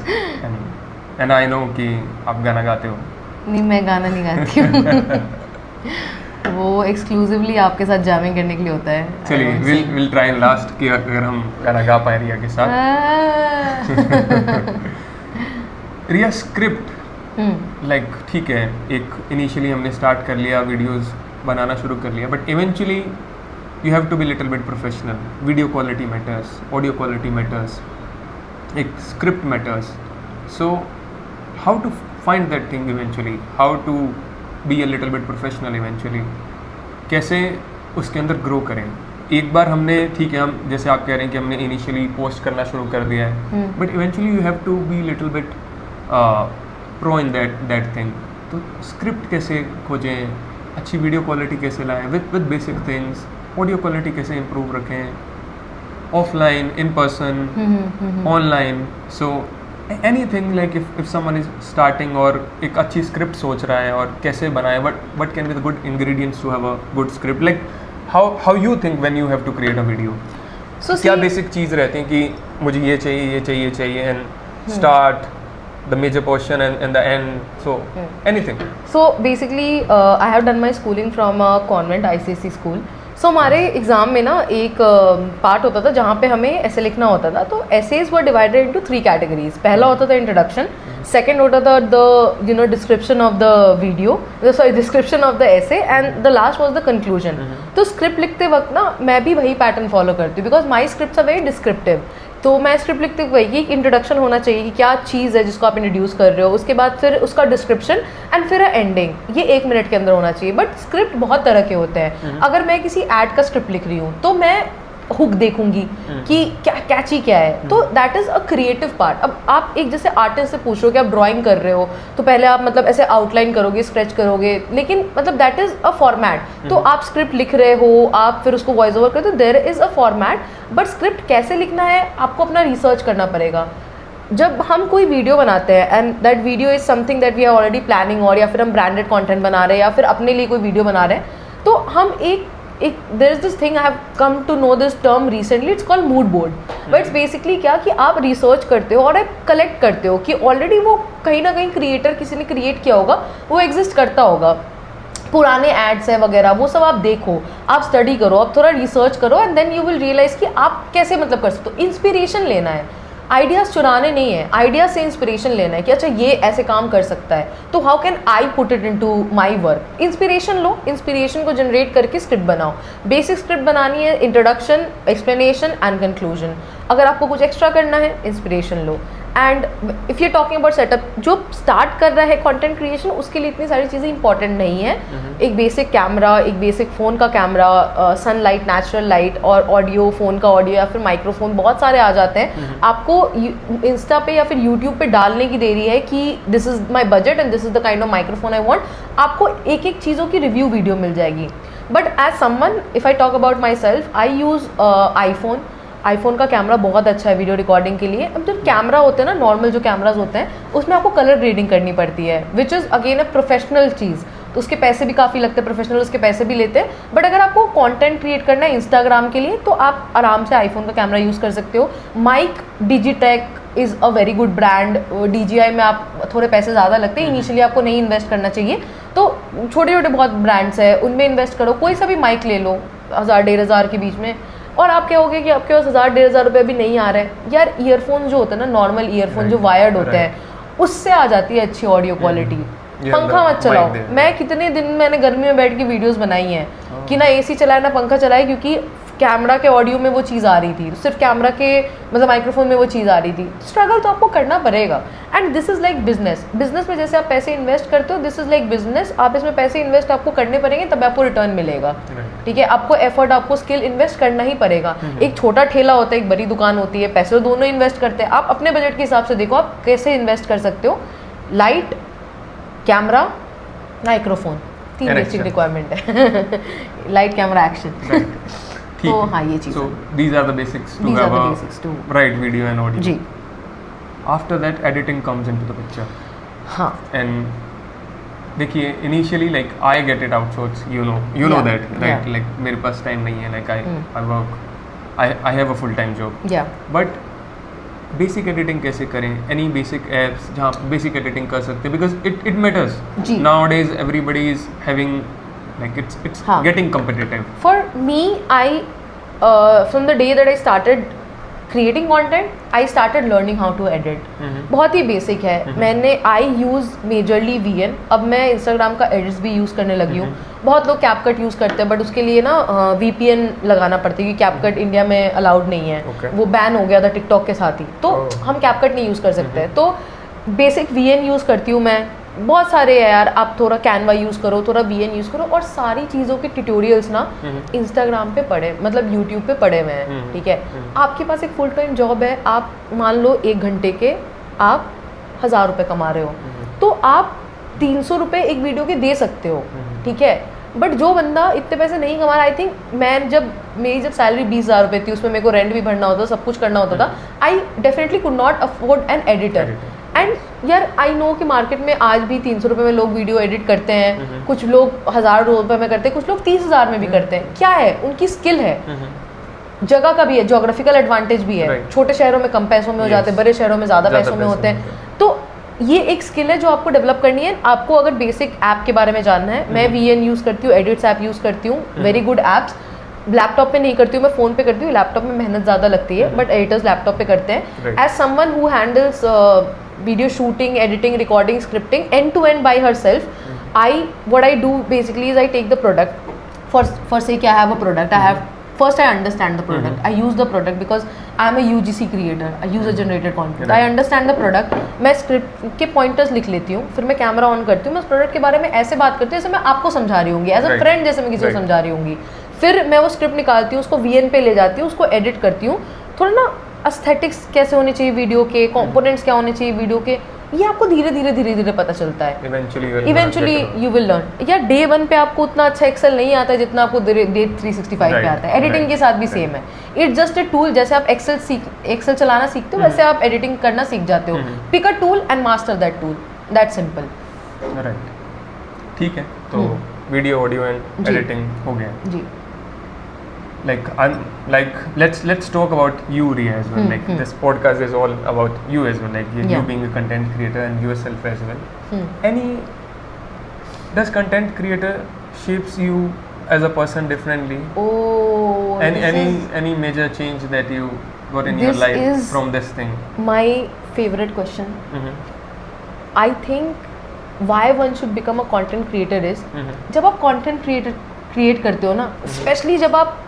and I know कि आप गाना गाते हो. नहीं, मैं गाना नहीं गाती हूँ. वो एक्सक्लूसिवली आपके साथ जामिंग करने के लिए होता है. चलिए we'll try and last कि अगर हम गाना गा पाए रिया के साथ. रिया स्क्रिप्ट लाइक ठीक है, एक इनिशियली हमने स्टार्ट कर लिया, वीडियोस बनाना शुरू कर लिया, but eventually you have to be little bit professional. Video quality matters, audio quality matters, एक script matters. So how to find that thing eventually? How to be a little bit professional eventually? कैसे उसके अंदर grow करें? एक बार हमने, ठीक है, हम जैसे आप कह रहे हैं कि हमने इनिशियली पोस्ट करना शुरू कर दिया है, but eventually you have to be little bit pro in that thing. तो स्क्रिप्ट कैसे खोजें, अच्छी वीडियो क्वालिटी कैसे लाएं with basic things, audio quality कैसे इम्प्रूव रखें, offline, in person, online. So anything like if someone is starting और एक अच्छी स्क्रिप्ट सोच रहा है और कैसे बनाए, what can be the good ingredients to have a good script, like how you think when you have to create a video? क्या बेसिक चीज़ रहती हैं कि मुझे ये चाहिए and start the major portion and the end, so anything. So basically I have done my schooling from a convent ICSE school. So हमारे exam में ना एक पार्ट होता था जहाँ पे हमें ऐसे लिखना होता था। तो essays were divided into 3 categories. पहला होता था इंट्रोडक्शन, सेकंड होता था the description of the video, sorry description of the essay, and the last was the conclusion. तो स्क्रिप्ट लिखते वक्त ना मैं भी वही पैटर्न फॉलो करती हूँ, because my scripts are very descriptive. तो मैं स्क्रिप्ट लिखते हुए वही एक इंट्रोडक्शन होना चाहिए कि क्या चीज़ है जिसको आप इंट्रोड्यूस कर रहे हो, उसके बाद फिर उसका डिस्क्रिप्शन एंड फिर एंडिंग। ये 1 मिनट के अंदर होना चाहिए। बट स्क्रिप्ट बहुत तरह के होते हैं। अगर मैं किसी ऐड का स्क्रिप्ट लिख रही हूँ तो मैं हुक देखूंगी कि क्या कैची क्या है, तो that is a creative part. अब आप एक जैसे आर्टिस्ट से पूछ रहे हो कि आप ड्राइंग कर रहे हो तो पहले आप मतलब ऐसे आउटलाइन करोगे, स्केच करोगे, लेकिन मतलब दैट इज़ अ फॉर्मेट। तो आप स्क्रिप्ट लिख रहे हो, आप फिर उसको वॉइस ओवर करते हो, there is a format. But script कैसे लिखना है आपको अपना रिसर्च करना पड़ेगा। जब हम कोई वीडियो बनाते हैं and that video is something that we are already planning, और या फिर हम ब्रांडेड कंटेंट बना रहे हैं या फिर अपने लिए कोई वीडियो बना रहे हैं, तो हम एक there is this thing, I have come to know this term recently, it's called mood board. But it's basically क्या कि आप रिसर्च करते हो और आप कलेक्ट करते हो कि ऑलरेडी वो कहीं ना कहीं क्रिएटर किसी ने क्रिएट किया होगा, वो एग्जिस्ट करता होगा, पुराने एड्स हैं वगैरह, वो सब आप देखो, आप स्टडी करो, आप थोड़ा रिसर्च करो, and then you will realise कि आप कैसे मतलब कर सकते हो। इंस्पिरेशन लेना है, आइडियाज़ चुराने नहीं है, आइडियाज से इंस्पिरेशन लेना है कि अच्छा ये ऐसे काम कर सकता है, तो how can I put it into my work. Inspiration low, inspiration को जनरेट करके स्क्रिप्ट बनाओ। बेसिक स्क्रिप्ट बनानी है, इंट्रोडक्शन, एक्सप्लेनेशन एंड कंक्लूजन। अगर आपको कुछ एक्स्ट्रा करना है, inspiration low. And if you talking about setup, जो स्टार्ट कर रहा है कंटेंट क्रिएशन, उसके लिए इतनी सारी चीज़ें इंपॉर्टेंट नहीं है। एक बेसिक कैमरा, एक बेसिक फ़ोन का कैमरा, सनलाइट, नेचुरल लाइट, और ऑडियो, फ़ोन का ऑडियो या फिर माइक्रोफोन, बहुत सारे आ जाते हैं। आपको इंस्टा पे या फिर यूट्यूब पे डालने की देरी है कि this is my budget and this is the kind of microphone I want. आपको एक एक चीज़ों की रिव्यू वीडियो मिल जाएगी। But as someone, if I talk about myself, I use iPhone का कैमरा बहुत अच्छा है वीडियो रिकॉर्डिंग के लिए। अब जब कैमरा होते हैं ना, नॉर्मल जो कैमराज होते हैं, उसमें आपको कलर ग्रेडिंग करनी पड़ती है, which is again a professional चीज़। तो उसके पैसे भी काफ़ी लगते हैं, प्रोफेशनल उसके पैसे भी लेते हैं। बट अगर आपको कंटेंट क्रिएट करना है इंस्टाग्राम के लिए, तो आप आराम से आईफोन का कैमरा यूज़ कर सकते हो। Mic, Digitek is a very good brand. DJI में आप थोड़े पैसे ज़्यादा लगते हैं, इनिशियली आपको नहीं इन्वेस्ट करना चाहिए, तो छोटे छोटे बहुत ब्रांड्स हैं, उनमें इन्वेस्ट करो। कोई सा भी माइक ले लो 1000-1500 के बीच में, और आप कहोगे कि आपके पास 1000-1500 रुपये भी नहीं आ रहे हैं। यार ईयरफोन जो होता है ना, नॉर्मल ईयरफोन जो वायर्ड होते हैं, उससे आ जाती है अच्छी ऑडियो क्वालिटी। पंखा मत चलाओ। मैं कितने दिन मैंने गर्मी में बैठ के वीडियोस बनाई हैं कि ना AC चलाए ना पंखा चलाए, क्योंकि कैमरा के ऑडियो में वो चीज़ आ रही थी, सिर्फ कैमरा के मतलब माइक्रोफोन में वो चीज़ आ रही थी। स्ट्रगल तो आपको करना पड़ेगा। And this is like business. Business में जैसे आप पैसे इन्वेस्ट करते हो, दिस इज़ लाइक बिजनेस। आप इसमें पैसे इन्वेस्ट आपको करने पड़ेंगे, तब आपको रिटर्न मिलेगा। ठीक है, आपको एफर्ट, आपको स्किल इन्वेस्ट करना ही पड़ेगा। एक छोटा ठेला होता है, एक बड़ी दुकान होती है, पैसे दोनों इन्वेस्ट करते हैं। आप अपने बजट के हिसाब से देखो आप कैसे इन्वेस्ट कर सकते हो। Light, camera, microphone, 3 basic requirement है। Light, camera, action. तो हाँ, ये चीज़। So these are the basics to have a right video and audio. Ji. After that editing comes into the picture. हाँ। And देखिए initially like I get it outsourced, you know that, right? Like मेरे पास time नहीं है, like I work, I have a full time job. Yeah. But basic editing कैसे करें? Any basic apps जहाँ basic editing कर सकते हैं, because it matters. Ji. Nowadays everybody is having like it's getting competitive. For me, from the day that I started creating content, I started learning how to edit. बहुत ही basic है। मैंने I use majorly VN। अब मैं Instagram का edits भी use करने लगी हूँ। बहुत लोग CapCut यूज़ करते हैं, बट उसके लिए ना VPN लगाना पड़ती है, क्योंकि CapCut इंडिया में अलाउड नहीं है। वो बैन हो गया था TikTok के साथ ही, तो हम CapCut नहीं यूज़ कर सकते। तो बेसिक VN यूज़ करती हूँ मैं। बहुत सारे है यार, आप थोड़ा कैनवा यूज़ करो, थोड़ा VN यूज़ करो, और सारी चीज़ों के ट्यूटोरियल्स ना इंस्टाग्राम पे पड़े, मतलब यूट्यूब पे पड़े हुए हैं, ठीक है। आपके पास एक फुल टाइम जॉब है, आप मान लो 1 घंटे के आप 1000 रुपये कमा रहे हो, तो आप 300 रुपये एक वीडियो के दे सकते हो, ठीक है। बट जो बंदा इतने पैसे नहीं कमा रहा, आई थिंक मेरी जब सैलरी 20,000 रुपये थी, उसमें मेरे को रेंट भी भरना होता, सब कुछ करना होता था, I definitely could not afford an editor. And यार आई नो कि मार्केट में आज भी 300 रुपये में लोग वीडियो एडिट करते हैं, कुछ लोग 1000 रुपये में करते हैं, कुछ लोग 30,000 में भी करते हैं। क्या है, उनकी स्किल है, जगह का भी है, जोग्राफिकल एडवांटेज भी है। छोटे शहरों में कम पैसों में हो जाते हैं, बड़े शहरों में ज़्यादा पैसों में होते हैं। तो ये एक स्किल है जो आपको डेवलप करनी है। आपको अगर बेसिक ऐप के बारे में जानना है, मैं VN यूज़ करती हूँ, एडिट्स ऐप यूज़ करती हूँ, वेरी गुड ऐप्स। लैपटॉप पे नहीं करती हूँ, मैं फ़ोन पे करती हूँ, लैपटॉप में मेहनत ज़्यादा लगती है, बट एडिटर्स लैपटॉप पे करते हैं। As someone who handles video shooting, editing, recording, scripting end to end by herself, what I do basically is I take the product, for sake I have a product, first I understand the product, I use the product because I am a UGC creator, I user generated content, I understand the product। मैं script के pointers लिख लेती हूँ, फिर मैं camera on करती हूँ, मैं उस प्रोडक्ट के बारे में ऐसे बात करती हूँ जैसे मैं आपको समझा रही होंगी, एज अ फ्रेंड जैसे मैं किसी को समझा रही होंगी। फिर मैं वो स्क्रिप्ट निकालती हूँ, उसको VN पे ले जाती हूँ, उसको एडिट करती हूँ, थोड़ा ना एस्थेटिक्स कैसे होने चाहिए वीडियो के, कंपोनेंट्स क्या होने चाहिए वीडियो के, ये आपको धीरे धीरे पता चलता है। Eventually you will learn. या डे 1 पे आपको उतना अच्छा एक्सेल नहीं आता है जितना आपको डे 365 पे आता है। एडिटिंग के साथ भी सेम है, इट्स जस्ट अ टूल। जैसे आप एक्सेल चलाना सीखते हो, वैसे आप एडिटिंग करना सीख जाते हो। Pick a tool and master that tool, that simple. Right, ठीक है। तो वीडियो, ऑडियो एंड एडिटिंग हो गया जी। like let's talk about you, Riya, as well. This podcast is all about you as well, you being a content creator and yourself as well. Does content creator shapes you as a person differently? Any major change that you got in your life from this thing? My favorite question. I think why one should become a content creator is, जब आप content create करते हो ना, specially जब आप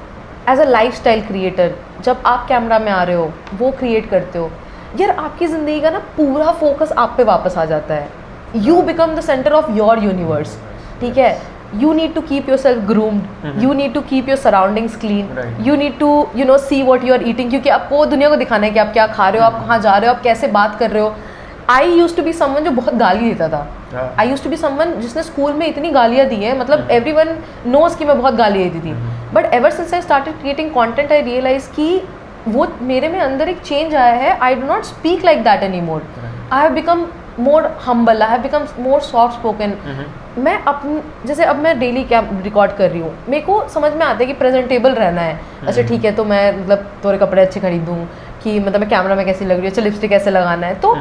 as a lifestyle creator, जब आप camera में आ रहे हो, वो क्रिएट करते हो, यार आपकी ज़िंदगी का ना पूरा फोकस आप पे वापस आ जाता है। You become the centre of your universe, ठीक है। You need to keep yourself groomed, you need to keep your surroundings clean, you need to see what you are eating, क्योंकि आपको दुनिया को दिखाना है कि आप क्या खा रहे हो, आप कहाँ जा रहे हो, आप कैसे बात कर रहे हो। आई यूज टू बी समवन जो बहुत गाली देता था। आई यूज टू बी समवन जिसने स्कूल में इतनी गालियाँ दी हैं, मतलब एवरीवन नोज कि मैं बहुत गालियाँ देती थी। But ever since I started creating content, I realise कि वो मेरे में अंदर एक चेंज आया है। I do not speak like that anymore. I have become more humble, I have become more soft spoken. मैं जैसे अब मैं डेली क्या रिकॉर्ड कर रही हूँ, मेरे को समझ में आता है कि प्रेजेंटेबल रहना है। अच्छा ठीक है, तो मैं मतलब थोड़े कपड़े अच्छे खरीदूँ, कि मतलब मैं कैमरा में कैसी लग रही हूँ, अच्छा लिपस्टिक कैसे लगाना है। तो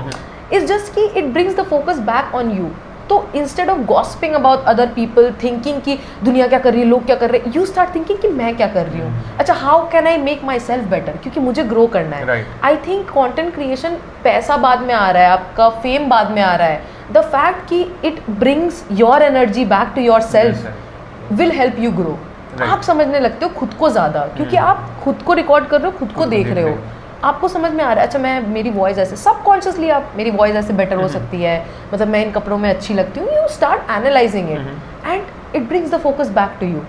इट्स जस्ट कि it brings the focus back on you. तो instead of gossiping about other people, thinking कि दुनिया क्या कर रही है, लोग क्या कर रहे हैं, यू स्टार्ट थिंकिंग कि मैं क्या कर रही हूँ, अच्छा how can I make my self better, क्योंकि मुझे ग्रो करना है। आई थिंक कॉन्टेंट क्रिएशन, पैसा बाद में आ रहा है, आपका फेम बाद में आ रहा है, द फैक्ट कि it brings your energy back to yourself will help you grow. आप समझने लगते हो खुद को ज़्यादा, क्योंकि आप खुद को रिकॉर्ड कर रहे हो, खुद को देख रहे हो, आपको समझ में आ रहा है अच्छा मेरी वॉइस ऐसे, सबकॉन्शियसली आप मेरी वॉइस ऐसे बेटर हो सकती है, मतलब मैं इन कपड़ों में अच्छी लगती हूँ। You start analysing it and it brings the focus back to you.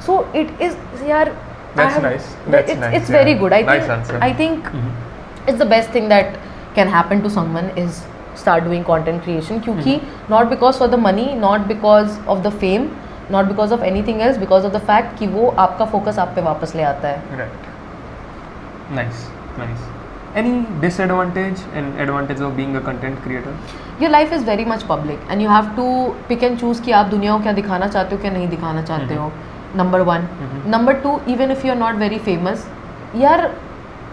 So it is यार, it's very good. I think it's the best thing that can happen to someone is start doing content creation, क्योंकि not because for the money, not because of the fame, not because of anything else, because of the fact कि वो आपका focus आप पे वापस ले आता है। Nice. Any disadvantage and advantage of being a content creator? Your life is very much public and you have to pick and choose कि आप दुनिया को क्या दिखाना चाहते हो, क्या नहीं दिखाना चाहते हो। Number 1। Number 2, even if you are not very famous, यार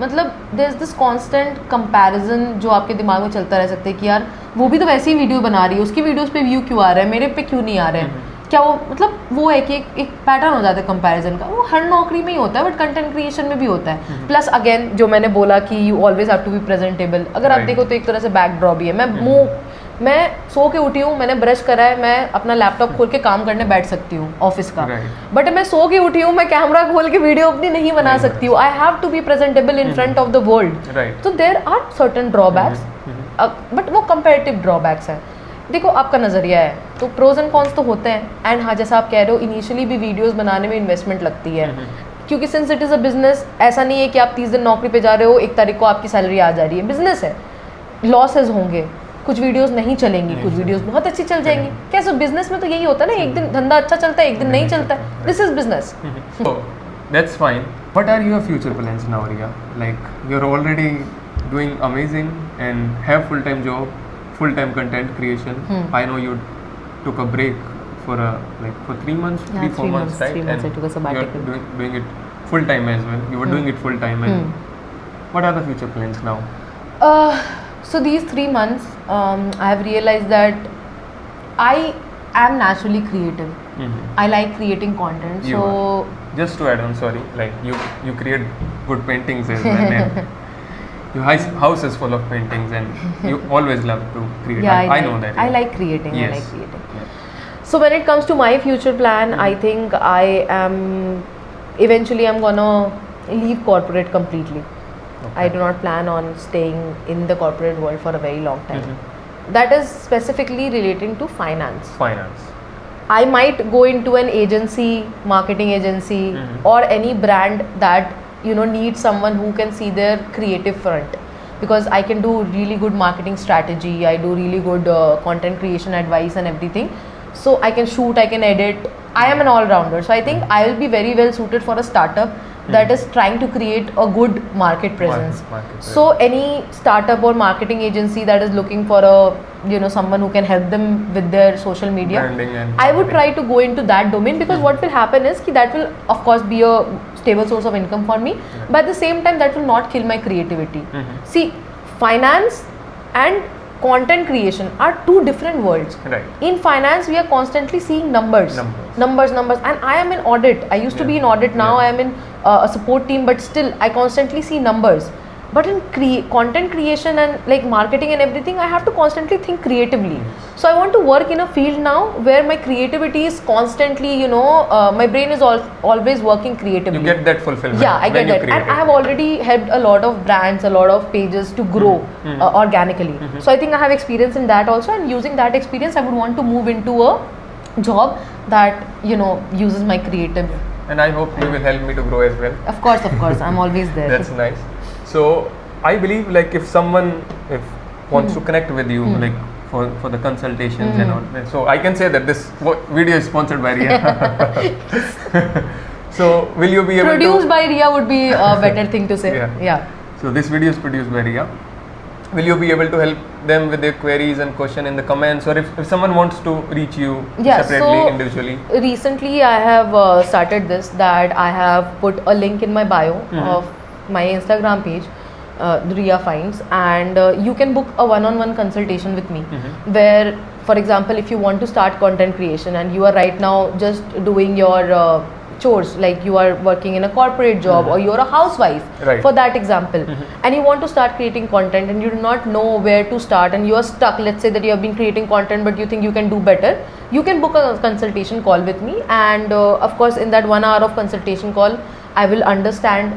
मतलब there is this constant comparison जो आपके दिमाग में चलता रह सकता है कि यार वो भी तो वैसी ही वीडियो बना रही है, उसकी वीडियोस पे व्यू क्यों आ रहा है, मेरे पे क्यों नहीं आ रहे हैं। क्या वो मतलब वो है कि एक पैटर्न हो जाता है कंपैरिजन का। वो हर नौकरी में ही होता है, बट कंटेंट क्रिएशन में भी होता है। प्लस अगेन जो मैंने बोला कि you always have to be presentable. अगर आप देखो तो एक तरह से बैकड्रॉप भी है। मैं सो के उठी हूँ, मैंने ब्रश करा है, मैं अपना लैपटॉप खोल के काम करने बैठ सकती हूँ ऑफिस का, बट मैं सो के उठी हूँ, मैं कैमरा खोल के वीडियो अपनी नहीं बना सकती हूँ। I have to be presentable in front of the world. तो there are certain drawbacks, but वो कंपैरेटिव ड्रॉबैक्स हैं। देखो आपका नज़रिया है, तो प्रोज एंड कॉन्स तो होते हैं. एंड हाँ, जैसा आप कह रहे हो, इनिशियली भी वीडियोस बनाने में इन्वेस्टमेंट लगती है, क्योंकि since it is a business, ऐसा नहीं है कि आप 30 दिन नौकरी पे जा रहे हो, 1 तारीख को आपकी सैलरी आ जा रही है. बिजनेस है, लॉसेज होंगे, कुछ वीडियोस नहीं चलेंगी, कुछ वीडियोस बहुत अच्छी चल जाएंगी. कैसे बिजनेस में तो यही होता है ना, एक दिन धंधा अच्छा चलता है, एक दिन नहीं चलता है. This is business. So that's fine. What are your future plans now, Ria? Like you're already doing amazing and have full-time job, full-time content creation. I know you took a break for 3 months, Yeah, 4 months, right? 3 months I took a sabbatical. You're doing it full-time as well. You were doing it full-time. And what are the future plans now? So these 3 months, I have realized that I am naturally creative. I like creating content. You So just to add on, sorry, like you create good paintings as well. And your house is full of paintings, and you always love to create. yeah, I know that. I like creating. Yes. I like creating. Yeah. So when it comes to my future plan, I think I am eventually I'm gonna leave corporate completely. I do not plan on staying in the corporate world for a very long time. That is specifically relating to finance. Finance. I might go into an agency, marketing agency, or any brand that needs someone who can see their creative front, because I can do really good marketing strategy. I do really good content creation advice and everything. So I can shoot, I can edit. I am an all-rounder. So I think I will be very well suited for a startup that is trying to create a good market presence. So any startup or marketing agency that is looking for a someone who can help them with their social media, Branding and I would try to go into that domain, because what will happen is that will of course be a stable source of income for me, but at the same time that will not kill my creativity. See, finance and content creation are 2 different worlds. Right. In finance, we are constantly seeing numbers, and I am in audit. I used to be in audit. Now I am in a support team, but still I constantly see numbers. But in content creation and like marketing and everything, I have to constantly think creatively. So I want to work in a field now where my creativity is constantly, my brain is always working creatively. You get that fulfillment. Yeah, I get that. And I have already helped a lot of brands, a lot of pages to grow organically. So I think I have experience in that also, and using that experience, I would want to move into a job that, uses my creative. And I hope you will help me to grow as well. Of course, I'm always there. That's nice. So I believe like if someone wants to connect with you, like for the consultations and all, so I can say that this video is sponsored by Ria. So will you be able Produced to by Ria would be a better thing to say. Yeah. So this video is produced by Ria. Will you be able to help them with their queries and question in the comments, or if someone wants to reach you separately, individually? Recently I have started this, that I have put a link in my bio of my Instagram page, Ria Finds, and you can book a one-on-one consultation with me, where, for example, if you want to start content creation and you are right now just doing your chores, like you are working in a corporate job or you're a housewife, for that example, and you want to start creating content and you do not know where to start and you are stuck. Let's say that you have been creating content but you think you can do better, you can book a consultation call with me, and of course in that 1 hour of consultation call I will understand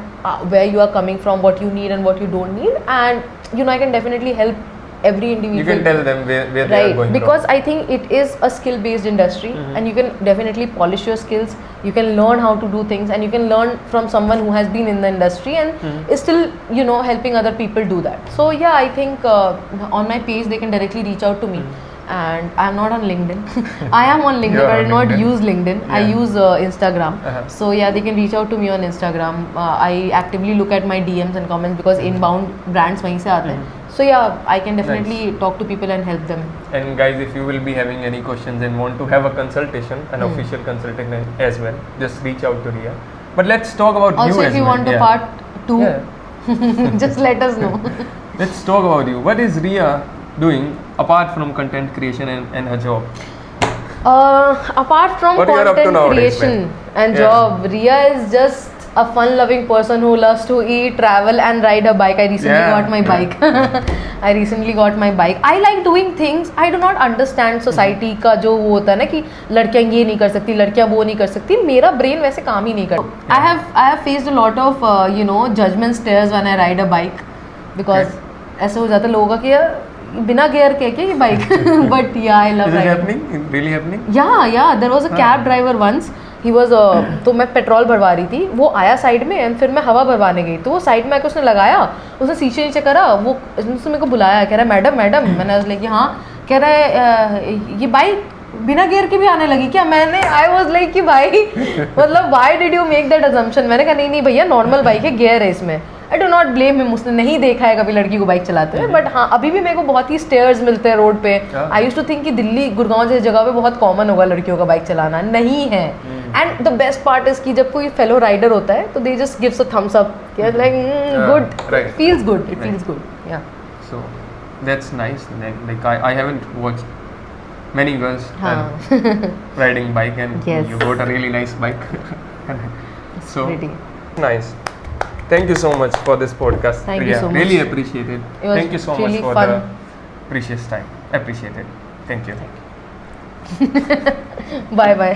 where you are coming from, what you need and what you don't need, and I can definitely help every individual. You can tell them where they are going because wrong. I think it is a skill based industry, and you can definitely polish your skills, you can learn how to do things, and you can learn from someone who has been in the industry and is still helping other people do that. So yeah, I think on my page they can directly reach out to me. And I'm not on LinkedIn. I am on LinkedIn, but I do not use LinkedIn. I use Instagram. So yeah, they can reach out to me on Instagram. I actively look at my DMs and comments because inbound brands wahin se aate hain. So yeah, I can definitely talk to people and help them. And guys, if you will be having any questions and want to have a consultation, an official consultation as well, just reach out to Ria. But let's talk about also, you as well. Also, if you want a part 2, just let us know. Let's talk about you. What is Ria doing apart from content creation and her job? Apart from what content creation and job, Ria is just a fun-loving person who loves to eat, travel, and ride a bike. I recently got my bike. I recently got my bike. I like doing things. I do not understand society का जो वो होता है ना कि लड़कियाँ ये नहीं कर सकती, लड़कियाँ वो नहीं कर सकती. मेरा brain वैसे काम ही नहीं करता. I have faced a lot of judgment stares when I ride a bike, because ऐसे हो जाता है लोगों का कि बिना गियर के क्या ये बाइक बट या I love Is it riding happening? Really happening? या there was a cab driver once he was तो मैं पेट्रोल भरवा रही थी, वो आया साइड में एंड फिर मैं हवा भरवाने गई तो वो साइड में आकर उसने लगाया, उसने शीशे नीचे करा, वो उसने मेरे को बुलाया, कह रहा है मैडम मैडम, मैंने उसने कि हाँ, कह रहा है ये बाइक बिना गियर के भी आने लगी क्या? मैंने आई वाज लाइक कि भाई मतलब why did you make that assumption? मैंने कहा नहीं नहीं भैया नॉर्मल बाइक है, गियर है इसमें। आई डू नॉट ब्लेम हिम, उसने नहीं देखा है कभी लड़की को बाइक चलाते हुए, बट हाँ अभी भी मेरे को बहुत ही स्टेयर्स मिलते हैं रोड पे। आई यूज्ड टू थिंक कि दिल्ली गुड़गांव जैसी जगह पे बहुत कॉमन होगा लड़कियों का बाइक चलाना, नहीं है। And the best part is कि जब कोई फेलो राइडर होता है तो they just gives a thumbs up, like good, right. Feels good, it Right. Feels good, या So that's nice. Like I haven't watched many girls riding bike, and Yes. you got a really nice bike. So pretty. nice. Thank you so much for this podcast. Thank you so much. Really appreciate it. It was Thank you so really much for fun. the precious time. Appreciate it. Thank you. Bye bye